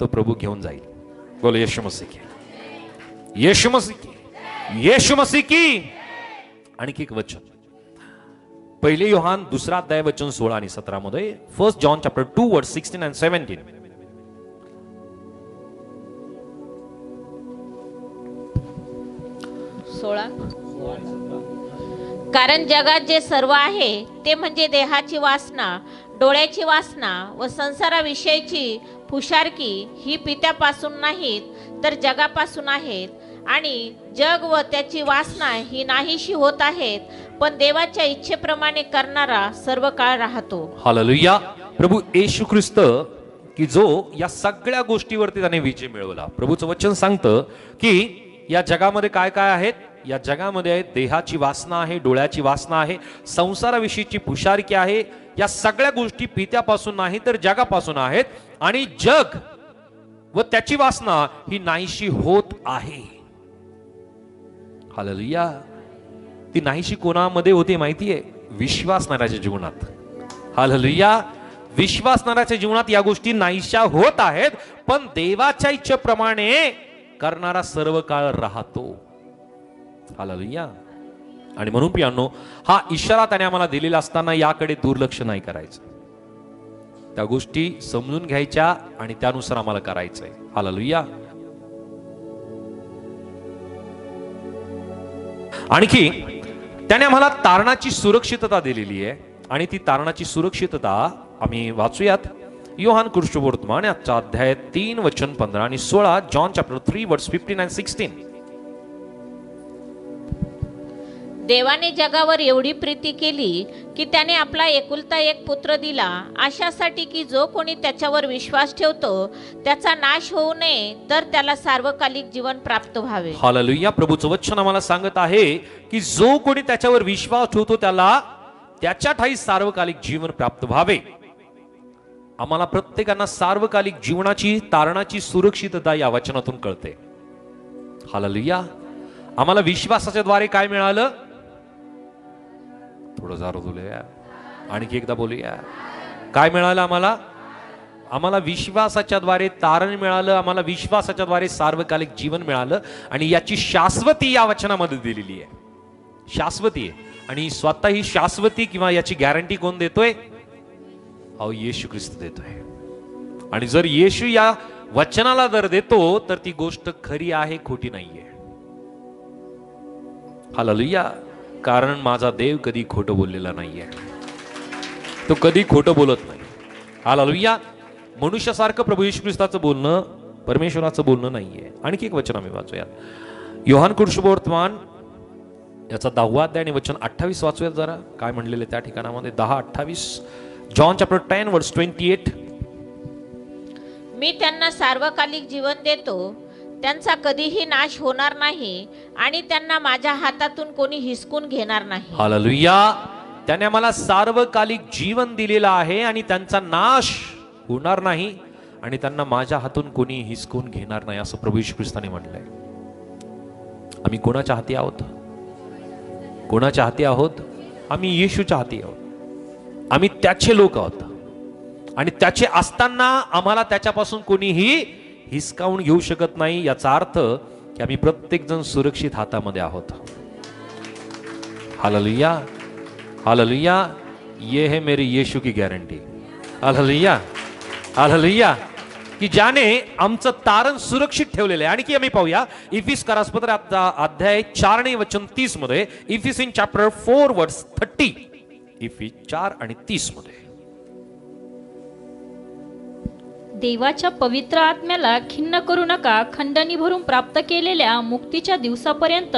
तो प्रभू घेऊन जाईल. बोलो येशू मसीह की, येशू मसीह की, येशू मसीह की. आणखी एक वचन, पहिले योहान 2 अध्याय वचन 16 आणि 17 मध्ये. 1 John chapter 2 verse 16 and 17. कारण जगात जे सर्व आहे ते म्हणजे देहाची वासना, डोळ्याची वासना व संसाराविषयीची फुशारकी ही पित्यापासून नाहीत तर जगापासून आहेत. आणि जग व त्याची वासना ही नाहीशी होत आहेत, पण देवाच्या इच्छेप्रमाणे करणारा सर्व काळ राहतो. हालेलुया. प्रभू येशू ख्रिस्त की जो या सगळ्या गोष्टीवरती त्याने विजय मिळवला. प्रभूचं वचन सांगतं की या जगामध्ये काय काय आहेत. या जगामध्ये आहे देहाची वासना आहे, डोळ्याची वासना आहे, संसाराविषयीची पुशारकी आहे. या सगळ्या गोष्टी पित्यापासून नाही तर जगापासून आहेत. आणि जग व त्याची वासना ही नाहीशी होत आहे. हालेलुया. ती नाहीशी कोणामध्ये होते माहितीये? विश्वासणाऱ्याच्या जीवनात. हालेलुया. विश्वासणाऱ्याच्या जीवनात या गोष्टी नाहीशा होत आहेत, पण देवाच्या इच्छेप्रमाणे करणारा सर्व काळ राहतो. हालेलुया. आणि म्हणून पियानो हा इशारा त्याने आम्हाला दिलेला असताना याकडे दुर्लक्ष नाही करायचं. त्या गोष्टी समजून घ्यायच्या आणि त्यानुसार आम्हाला करायचंय. हालेलुया. आणखी त्याने आम्हाला तारणाची सुरक्षितता दिलेली आहे. आणि ती तारणाची सुरक्षितता आम्ही वाचूयात. योहान कृष्णवर्तमान आजचा अध्याय 3 वचन 15 आणि 16. जॉन चॅप्टर 3 वर्स 15 and 16. देवाने जगावर एवढी प्रीती केली की त्याने आपला एकुलता एक पुत्र दिला, अशासाठी की जो कोणी त्याच्यावर विश्वास ठेवतो त्याचा नाश होऊ नये तर त्याला सार्वकालिक जीवन प्राप्त व्हावे. हालेलुया. प्रभूचं वचन आम्हाला सांगत आहे की जो कोणी त्याच्यावर विश्वास ठेवतो त्याला त्याच्या ठाई सार्वकालिक जीवन प्राप्त व्हावे. आम्हाला प्रत्येकांना सार्वकालिक जीवनाची तारणाची सुरक्षितता या वचनातून कळते. हालेलुया. आम्हाला विश्वासाच्या द्वारे काय मिळालं? थोडं जोरात बोलूया, आणखी एकदा बोलूया. काय मिळालं आम्हाला? आम्हाला विश्वासाच्या द्वारे तारण मिळालं, आम्हाला विश्वासाच्या द्वारे सार्वकालिक जीवन मिळालं आणि याची शाश्वती या वचनामध्ये दिलेली आहे. शाश्वती आहे. आणि स्वतः ही शाश्वती किंवा याची गॅरंटी कोण देतोय? अहो येशू ख्रिस्त देतोय. आणि जर येशू या वचनाला जर देतो तर ती गोष्ट खरी आहे, खोटी नाहीये. हालेलुया. कारण माझा देव कधी खोटं बोललेला नाहीये, तो कधी खोटं बोलत नाही. हालेलुया. मनुष्यासारखं प्रभू येशू ख्रिस्ताचं बोलणं परमेश्वराचं बोलणं नाहीये. आणखी एक वचन आम्ही वाचूया. योहान कुशुवर्तमान याचा 10वा अध्याय आणि वचन 28 वाचूयात जरा. काय म्हणलेले त्या ठिकाणामध्ये 10:28. जॉन चॅप्टर 10 वर्स 28. मी त्यांना सार्वकालिक जीवन देतो, त्यांचा कधीही नाश होणार नाही आणि त्यांना माझ्या हातातून कोणी हिसकून घेणार नाही. हालेलुया. त्याने आम्हाला सार्वकालिक जीवन दिलेलं आहे आणि त्यांचा नाश होणार नाही आणि त्यांना माझ्या हातून कोणी हिसकून घेणार नाही असं प्रभू येशू ख्रिस्ताने म्हटलंय. आम्ही कोणाच्या हाती आहोत? कोणाच्या हाती आहोत? आम्ही येशूच्या हाती आहोत. आम्ही त्याचे लोक आहोत आणि त्याचे असताना आम्हाला त्याच्यापासून कोणीही हिसकावून घेऊ शकत नाही. याचा अर्थ की आम्ही प्रत्येक जण सुरक्षित हातामध्ये आहोत. हालेलुया. हालेलुया. ये है मेरी यीशु की गॅरंटी. हालेलुया. हालेलुया. की ज्याने आमचं तारण सुरक्षित ठेवलेलं आहे. आणखी आम्ही पाहूया इफिस करासपत्र अध्याय 4 आणि वचन 30 मध्ये. इफिस इन चॅप्टर 4 वर्स 30. इफिस 4 आणि 30 मध्ये. देवाच्या पवित्र आत्म्याला खिन्न करू नका. खंडणी भरून प्राप्त केलेल्या मुक्तीच्या दिवसापर्यंत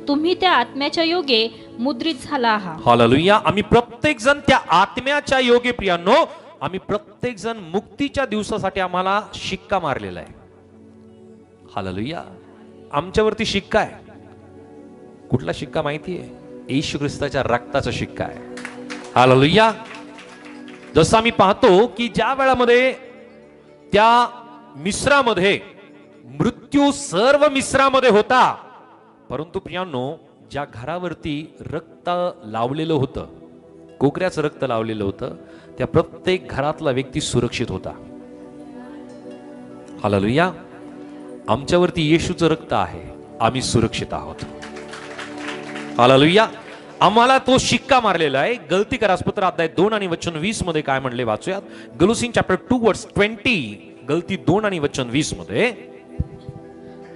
तुम्ही त्या आत्म्याच्या योगे मुद्रित झाला आहात. हालेलुया. आम्ही प्रत्येक जण त्या आत्म्याच्या योगे प्रियांनो, आम्ही प्रत्येक जण मुक्तीच्या दिवसासाठी आम्हाला शिक्का मारलेला आहे. हालेलुया. आमच्यावरती शिक्का आहे. कुठला शिक्का माहिती आहे? येशू ख्रिस्ताच्या रक्ताचा शिक्का आहे. हालेलुया. जसं आम्ही पाहतो की ज्या वेळामध्ये त्या मिस्रामध्ये मृत्यू सर्व मिस्रामध्ये होता, परंतु प्रियांनो ज्या घरावरती रक्त लावलेलं होतं, कोकऱ्याचं रक्त लावलेलं होतं, त्या प्रत्येक घरातला व्यक्ती सुरक्षित होता. हालेलुया. आमच्यावरती येशूचं रक्त आहे, आम्ही सुरक्षित आहोत. हालेलुया. आम्हाला तो शिक्का मारलेला आहे. गलती करासपत्र अध्याय 2 आणि वचन 20 मध्ये काय म्हणले वाचूयात. गलोसिन चॅप्टर 2 वर्स 20. गलती 2 आणि वचन 20 मध्ये.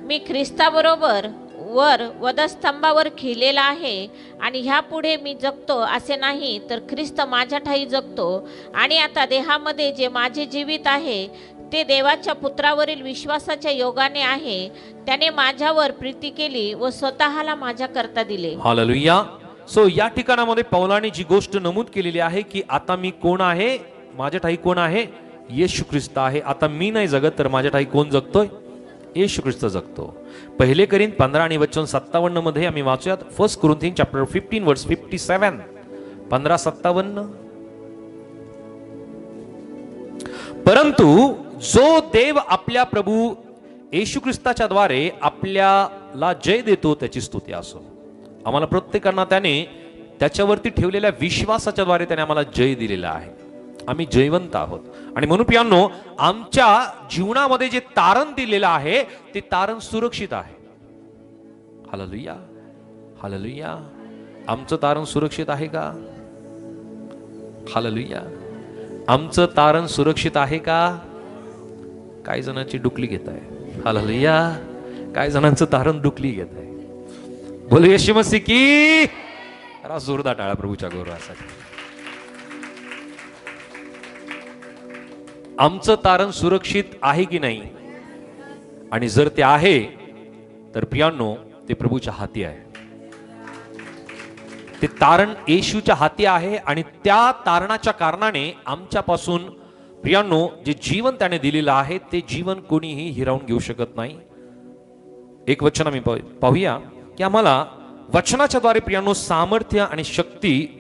मी ख्रिस्ताबरोबर वर वधस्तंभावर खिलेला आहे आणि ह्यापुढे मी जगतो असे नाही, तर ख्रिस्त माझ्या ठायी जगतो. आणि आता देहामध्ये जे माझे जीवित आहे ते देवाच्या पुत्रावरील विश्वासाच्या योगाने आहे. त्याने माझ्यावर प्रीती केली व स्वतःला माझ्या करता दिले. हालेलुया. सो या ठिकाणामध्ये पौलाने जी गोष्ट नमूद केलेली आहे की आता मी कोण आहे? माझ्या ठाई कोण आहे? येशू ख्रिस्त आहे. आता मी नाही जगत, तर माझ्या ठाई कोण जगतोय? येशू ख्रिस्त जगतो. पहिले करिंथ 15 आणि वचन 57 मध्ये आम्ही वाचूयात. 1 कोरिंथियन चॅप्टर 15 वर्स 57. 15:57. परंतु जो देव आपल्या प्रभू येशू ख्रिस्ताच्या द्वारे आपल्याला जय देतो त्याची स्तुती असो. आम्हाला प्रत्येकांना त्याने त्याच्यावरती ठेवलेल्या विश्वासाच्या द्वारे त्याने आम्हाला जय दिलेला आहे. आम्ही जयवंत आहोत. आणि म्हणून प्रियांनो, आमच्या जीवनामध्ये जे तारण दिलेलं आहे ते तारण सुरक्षित आहे. हालेलुया. हालेलुया. आमचं तारण सुरक्षित आहे का? हालेलुया. आमचं तारण सुरक्षित आहे का? काही जणांची डुकली घेत आहे. हालेलुया. काही जणांचं तारण डुकली घेत आहे. बोलो येशू मसीह की. जोरदार टाळा प्रभूच्या गौरवासाठी. आमचं तारण सुरक्षित आहे की नाही? आणि जर ते आहे तर प्रियांनो ते प्रभूच्या हाती आहे. ते तारण येशूच्या हाती आहे आणि त्या तारणाच्या कारणाने आमच्यापासून प्रियांनो जे जीवन त्याने दिलेलं आहे ते जीवन कोणीही हिरावून घेऊ शकत नाही. एक वचन आम्ही पाहूया की आम्हाला वचनाच्या द्वारे प्रियांनो सामर्थ्य आणि शक्ती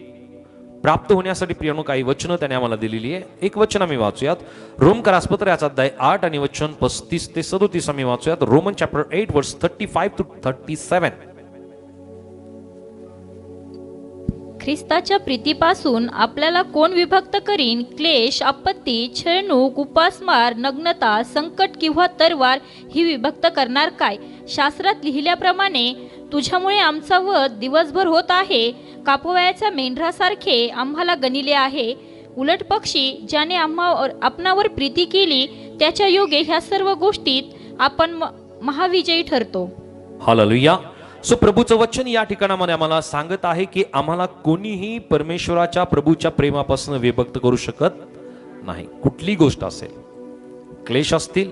प्राप्त होण्यासाठी प्रियांनो काही वचनं त्याने आम्हाला दिलेली आहे. एक वचन आम्ही वाचूयात. रोम करासपत्र याचा अध्याय 8 आणि वचन 35 ते 37 आम्ही वाचूयात. रोमन चॅप्टर 8 वर्स 35 to 37. ख्रिस्ताच्या प्रीतीपासून आपल्याला कोण विभक्त करीन? क्लेश, आपत्ती, छळणूक, उपासमार, नग्नता, संकट किंवा तरवार ही विभक्त करणार काय? शास्त्रात लिहिल्याप्रमाणे तुझ्यामुळे आमचा वध दिवसभर होत आहे. कापवायाच्या मेंढरासारखे आम्हाला गणिले आहे. उलट पक्षी ज्याने आपणावर प्रीती केली त्याच्या योगे ह्या सर्व गोष्टीत आपण महाविजयी ठरतो. हालेलुया. सो प्रभूचं वचन या ठिकाणामध्ये आम्हाला सांगत आहे की आम्हाला कोणीही परमेश्वराच्या प्रभूच्या प्रेमापासून विभक्त करू शकत नाही. कुठली गोष्ट असेल, क्लेश असतील,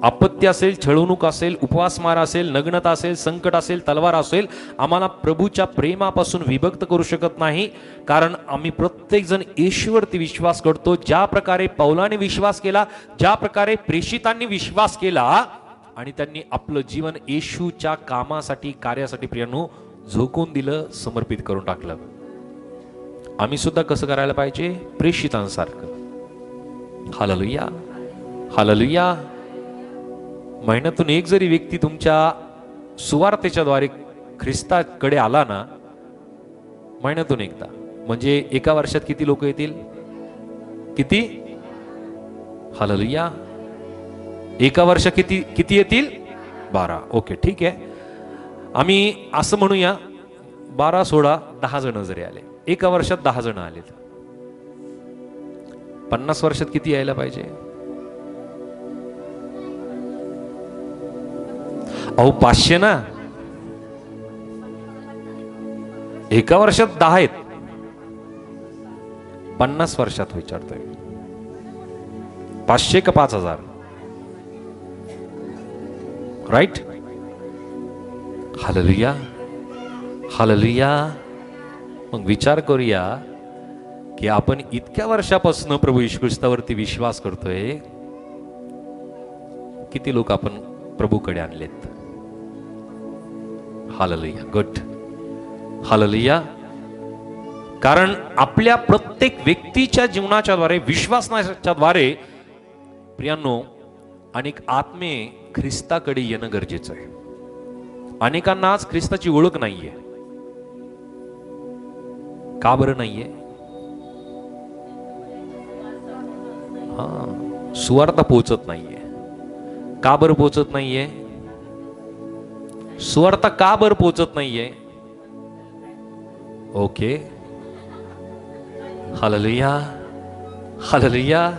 आपत्ती असेल, छळवणूक असेल, उपवासमार असेल, नग्नता असेल, संकट असेल, तलवार असेल, आम्हाला प्रभूच्या प्रेमापासून विभक्त करू शकत नाही. कारण आम्ही प्रत्येक जण येशूवरती विश्वास करतो. ज्या प्रकारे पौलाने विश्वास केला, ज्या प्रकारे प्रेषितांनी विश्वास केला आणि त्यांनी आपलं जीवन येशूच्या कामासाठी, कार्यासाठी प्रियांनो झोकून दिलं, समर्पित करून टाकलं. आम्ही सुद्धा कसं करायला पाहिजे? प्रेषितांसारखं. Hallelujah, hallelujah. महिन्यातून एक जरी व्यक्ती तुमच्या सुवार्तेच्या द्वारे ख्रिस्ताकडे आला ना, महिन्यातून एकदा, म्हणजे एका वर्षात किती लोक येतील? किती? हालेलुया. एका वर्षात किती येतील? 12. ओके, ठीक आहे. आम्ही असं म्हणूया 12 16 10 जण जरी आले, एका वर्षात 10 जण आले, 50 वर्षात किती यायला पाहिजे? अहो 500 ना. एका वर्षात 10 आहेत, 50 वर्षात विचारतोय 500 का 5000? राईट. Hallelujah, hallelujah. मग विचार करूया की आपण इतक्या वर्षापासून प्रभू येशू ख्रिस्तावरती विश्वास करतोय, किती लोक आपण प्रभूकडे आणलेत? Hallelujah, good, hallelujah. कारण आपल्या प्रत्येक व्यक्तीच्या जीवनाच्या द्वारे, विश्वासाच्या द्वारे प्रियांनो, अनेक आत्मे ख्रिस्ताकडे येणं गरजेचं आहे. अनेकांना आज ख्रिस्ताची ओळख नाहीये. का बरं नाहीये? सुवार्ता पोहोचत नाहीये. का बरं पोहोचत नाहीये? सुवार्ता का बरं पोहोचत नाहीये? Okay, hallelujah, hallelujah.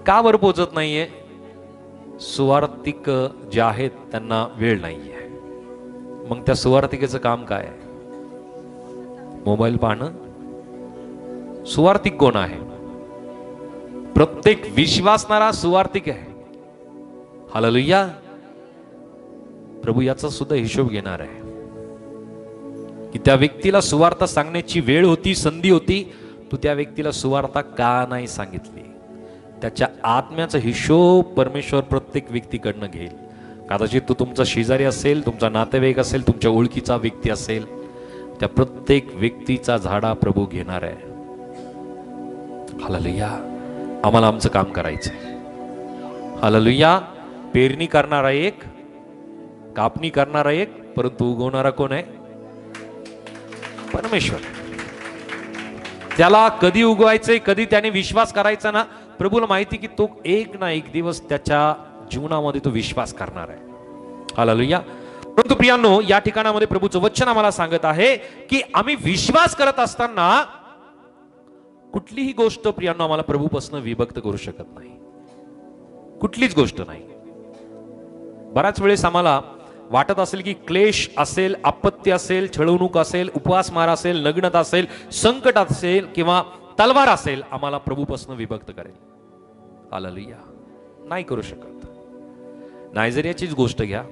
का बरं पोहोचत नाहीये? सुवार्तिक जे आहेत त्यांना वेळ नाहीये. मग त्या सुवार्तिकेचं काम काय आहे? मोबाईल पाहणं. सुवार्तिक कोण आहे? प्रत्येक विश्वासणारा सुवार्तिक आहे. हालेलुया. प्रभू याचा सुद्धा हिशोब घेणार आहे की त्या व्यक्तीला सुवार्ता सांगण्याची वेळ होती, संधी होती, तू त्या व्यक्तीला सुवार्ता का नाही सांगितली? त्याच्या आत्म्याचा हिशोब परमेश्वर प्रत्येक व्यक्तीकडनं घेईल. कदाचित तो तुमचा शेजारी असेल, तुमचा नातेवाईक असेल, तुमच्या ओळखीचा व्यक्ती असेल, त्या प्रत्येक व्यक्तीचा झाडा प्रभू घेणार आहे. हालेलुया. आम्हाला आमचं काम करायचंय. हालेलुया. पेरणी करणारा एक, कापणी करणारा एक, परंतु उगवणारा कोण आहे? परमेश्वर. त्याला कधी उगवायचंय, कधी त्याने विश्वास करायचा ना, प्रभूला माहिती की तो एक ना एक दिवस त्याच्या जीवनामध्ये तो विश्वास करणार आहे. हालेलुया. परंतु प्रियांनो, या ठिकाणामध्ये प्रभूचं वचन आम्हाला सांगत आहे की आम्ही विश्वास करत असताना कुठलीही गोष्ट प्रियांनो आम्हाला प्रभूपासून विभक्त करू शकत नाही. कुठलीच गोष्ट नाही. बऱ्याच वेळेस आम्हाला वाटत असेल की क्लेश असेल, आपत्ती असेल, छळवणूक असेल, उपवासमार असेल, नग्नता असेल, संकट असेल किंवा तलवार असेल, आम्हाला प्रभूपासून विभक्त करेल. हालेलुया. नाही करू शकत. नायजेरियाचीच गोष्ट घ्या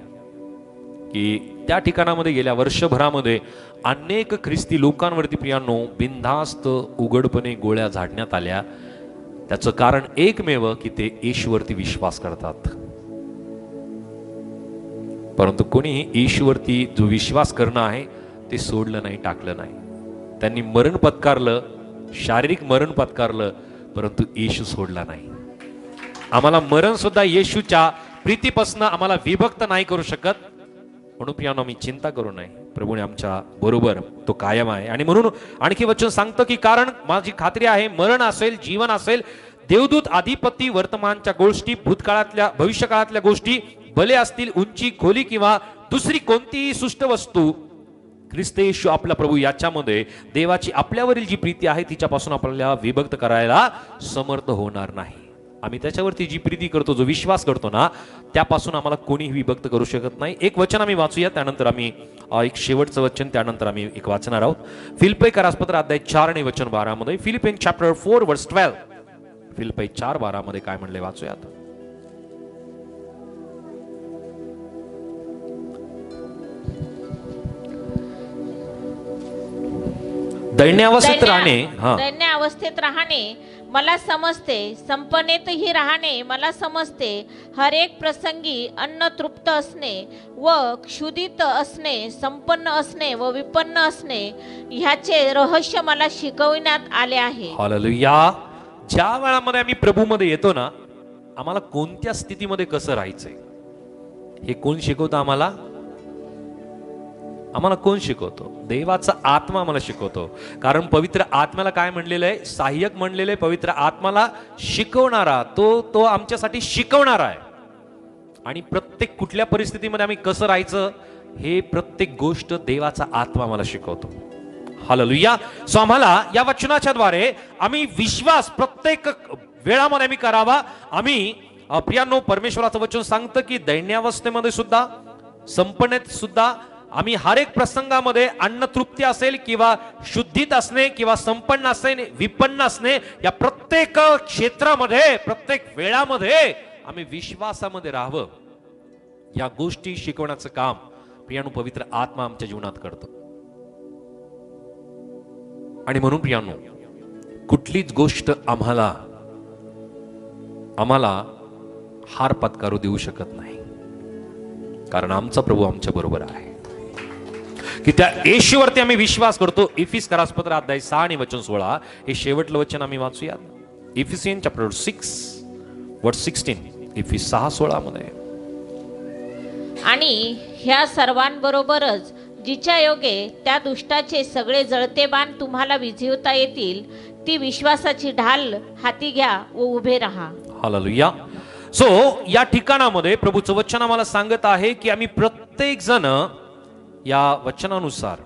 की त्या ठिकाणामध्ये गेल्या वर्षभरामध्ये अनेक ख्रिस्ती लोकांवरती प्रियांनो बिनधास्त उघडपणे गोळ्या झाडण्यात आल्या. त्याचं कारण एकमेव की ते येशूवरती विश्वास करतात. परंतु कोणीही येशूवरती जो विश्वास करणं आहे ते सोडलं नाही, टाकलं नाही. त्यांनी मरण पत्कारलं, शारीरिक मरण पत्कारलं, परंतु येशू सोडला नाही. आम्हाला मरण सुद्धा येशूच्या प्रीतीपासून आम्हाला विभक्त नाही करू शकत. म्हणून प्रियांनो, आम्ही चिंता करू नये. प्रभूने आमच्या बरोबर तो कायम आहे. आणि म्हणून आणखी वचन सांगतं की कारण माझी खात्री आहे, मरण असेल, जीवन असेल, देवदूत, अधिपती, वर्तमानच्या गोष्टी, भूतकाळातल्या, भविष्यकाळातल्या गोष्टी, भले असतील उंची, खोली किंवा दुसरी कोणतीही सृष्ट वस्तू, ख्रिस्त येशू आपला प्रभू याच्यामध्ये देवाची आपल्यावरील जी प्रीती आहे तिच्यापासून आपल्याला विभक्त करायला समर्थ होणार नाही. आम्ही त्याच्यावरती जी प्रीती करतो, जो विश्वास करतो ना, त्यापासून आम्हाला कोणीही विभक्त करू शकत नाही. एक वचन आम्ही वाचूया, त्यानंतर आम्ही एक शेवटचं वचन, त्यानंतर आम्ही एक वाचणार आहोत. फिलिप्पी करासपत्र अध्याय 4 आणि वचन 12 मध्ये, फिलिपियन चॅप्टर 4 वर्स 12, फिलिप्पी 4:12 मध्ये काय म्हणले वाचूयात. दैन्यावस्थेत राहणे, दैन्यावस्थेत राहणे मला समजते, संपन्नेतही राहणे मला समजते. हर एक प्रसंगी अन्न तृप्त असणे व क्षुधित असणे, संपन्न असणे व विपन्न असणे ह्याचे रहस्य मला शिकविण्यात आले आहे. हालेलुया. ज्या वेळामध्ये आम्ही प्रभूमध्ये येतो ना, आम्हाला कोणत्या स्थितीमध्ये कसं राहायचंय हे कोण शिकवतं आम्हाला? आम्हाला कोण शिकवतो? देवाचा आत्मा आम्हाला शिकवतो. कारण पवित्र आत्म्याला काय म्हणलेलं आहे? सहाय्यक म्हणलेलं आहे. पवित्र आत्माला शिकवणारा, तो आमच्यासाठी शिकवणारा आहे. आणि प्रत्येक कुठल्या परिस्थितीमध्ये आम्ही कसं राहायचं हे प्रत्येक गोष्ट देवाचा आत्मा आम्हाला शिकवतो. हालेलुया. सो आम्हाला या वचनाच्या द्वारे आम्ही विश्वास प्रत्येक वेळामध्ये आम्ही करावा. आम्ही प्रियांनो, परमेश्वराचं वचन सांगतं की दैन्यावस्थेमध्ये सुद्धा, संपन्नेत सुद्धा, आम्ही हर एक प्रसंगामध्ये अन्न तृप्ती असेल किंवा शुद्धीत असणे किंवा संपन्न असणे, विपन्न असणे, या प्रत्येक क्षेत्रामध्ये, प्रत्येक वेळामध्ये आम्ही विश्वासामध्ये राहावं. या गोष्टी शिकवण्याचं काम प्रियांनो पवित्र आत्मा आमच्या जीवनात करतो. आणि म्हणून प्रियांनो, कुठलीच गोष्ट आम्हाला हार पत्करू देऊ शकत नाही, कारण आमचा प्रभू आमच्या बरोबर आहे. की त्या येशूवरती आम्ही विश्वास करतो. इफिस करासपत्र अध्याय 6 आणि वचन 16 हे शेवटलं वचन आम्ही वाचूया. इफिसियन चॅप्टर 6 वर्स 16, इफिस 6:16 मध्ये. आणि ह्या सर्वांबरोबरच जिच्या योगे त्या दुष्टाचे सगळे जळते बाण तुम्हाला विझवता येतील, ती विश्वासाची ढाल हाती घ्या व उभे राहा. हालेलुया. सो या ठिकाणामध्ये प्रभूचं वचन आम्हाला सांगत आहे की आम्ही प्रत्येक जण या वचनानुसार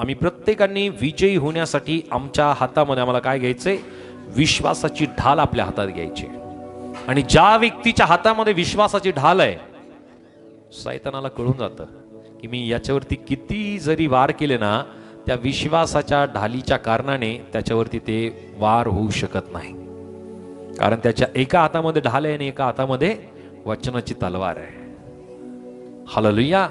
आम्ही प्रत्येकाने विजयी होण्यासाठी आमच्या हातामध्ये आम्हाला काय घ्यायचंय? विश्वासाची ढाल आपल्या हातात घ्यायची. आणि ज्या व्यक्तीच्या हातामध्ये विश्वासाची ढाल आहे, सैतानाला कळून जातं की मी याच्यावरती किती जरी वार केले ना, त्या विश्वासाच्या ढालीच्या कारणाने त्याच्यावरती ते वार होऊ शकत नाही. कारण त्याच्या एका हातामध्ये ढाल आहे आणि एका हातामध्ये वचनाची तलवार आहे. हालेलुया.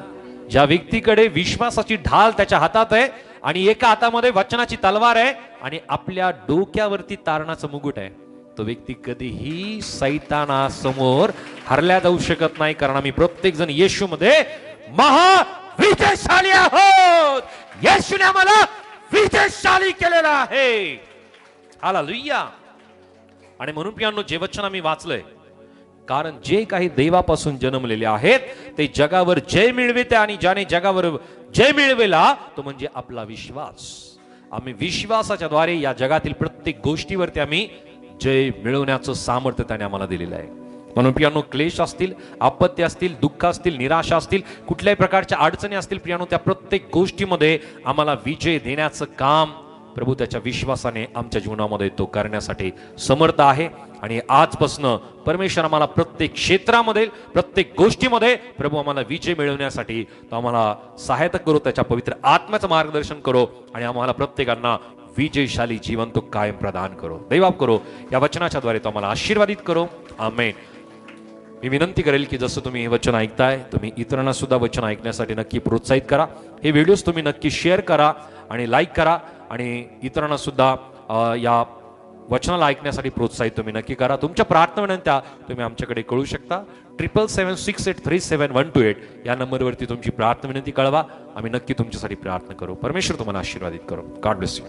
ज्या व्यक्तीकडे विश्वासाची ढाल त्याच्या हातात आहे आणि एका हातामध्ये वचनाची तलवार आहे आणि आपल्या डोक्यावरती तारणाचं मुकुट आहे, तो व्यक्ती कधीही सैतानासमोर हरल्या जाऊ शकत नाही. कारण आम्ही प्रत्येक जण येशूमध्ये महाविजयशाली आहोत. येशूने आम्हाला विजयशाली केलेला आहे. हालेलुया. आणि म्हणून प्रियांनो, जे वचन आम्ही वाचलंय, कारण जे काही देवापासून जन्मलेले आहेत ते जगावर जय मिळविते, आणि ज्याने जगावर जय मिळवेला तो म्हणजे आपला विश्वास. आम्ही विश्वासाच्या द्वारे या जगातील प्रत्येक गोष्टीवरती आम्ही जय मिळवण्याचं सामर्थ्य त्याने आम्हाला दिलेलं आहे. म्हणून प्रियांनो, क्लेश असतील, आपत्ती असतील, दुःख असतील, निराशा असतील, कुठल्याही प्रकारच्या अडचणी असतील प्रियांनो, त्या प्रत्येक गोष्टीमध्ये आम्हाला विजय देण्याचं काम प्रभू त्याच्या विश्वासाने आमच्या जीवनामध्ये तो करण्यासाठी समर्थ आहे. आणि आजपासून परमेश्वर आम्हाला प्रत्येक क्षेत्रामध्ये, प्रत्येक गोष्टीमध्ये प्रभू आम्हाला विजय मिळवण्यासाठी तो आम्हाला सहायता करो, त्याच्या पवित्र आत्म्याचं मार्गदर्शन करो आणि आम्हाला प्रत्येकांना विजयशाली जीवन तो कायम प्रदान करो. दैवाप करो, या वचनाच्या द्वारे तो आम्हाला आशीर्वादित करो. आमेन. मी विनंती करेल की जसं तुम्ही हे वचन ऐकताय, तुम्ही इतरांना सुद्धा वचन ऐकण्यासाठी नक्की प्रोत्साहित करा. हे व्हिडिओज तुम्ही नक्की शेअर करा आणि लाईक करा, आणि इतरांना सुद्धा या वचनाला ऐकण्यासाठी प्रोत्साहित तुम्ही नक्की करा. तुमच्या प्रार्थना विनंत्या तुम्ही आमच्याकडे कळू शकता. 7776837128 या नंबरवरती तुमची प्रार्थना विनंती कळवा. आम्ही नक्की तुमच्यासाठी प्रार्थना करू. परमेश्वर तुम्हाला आशीर्वादित करू. God bless you.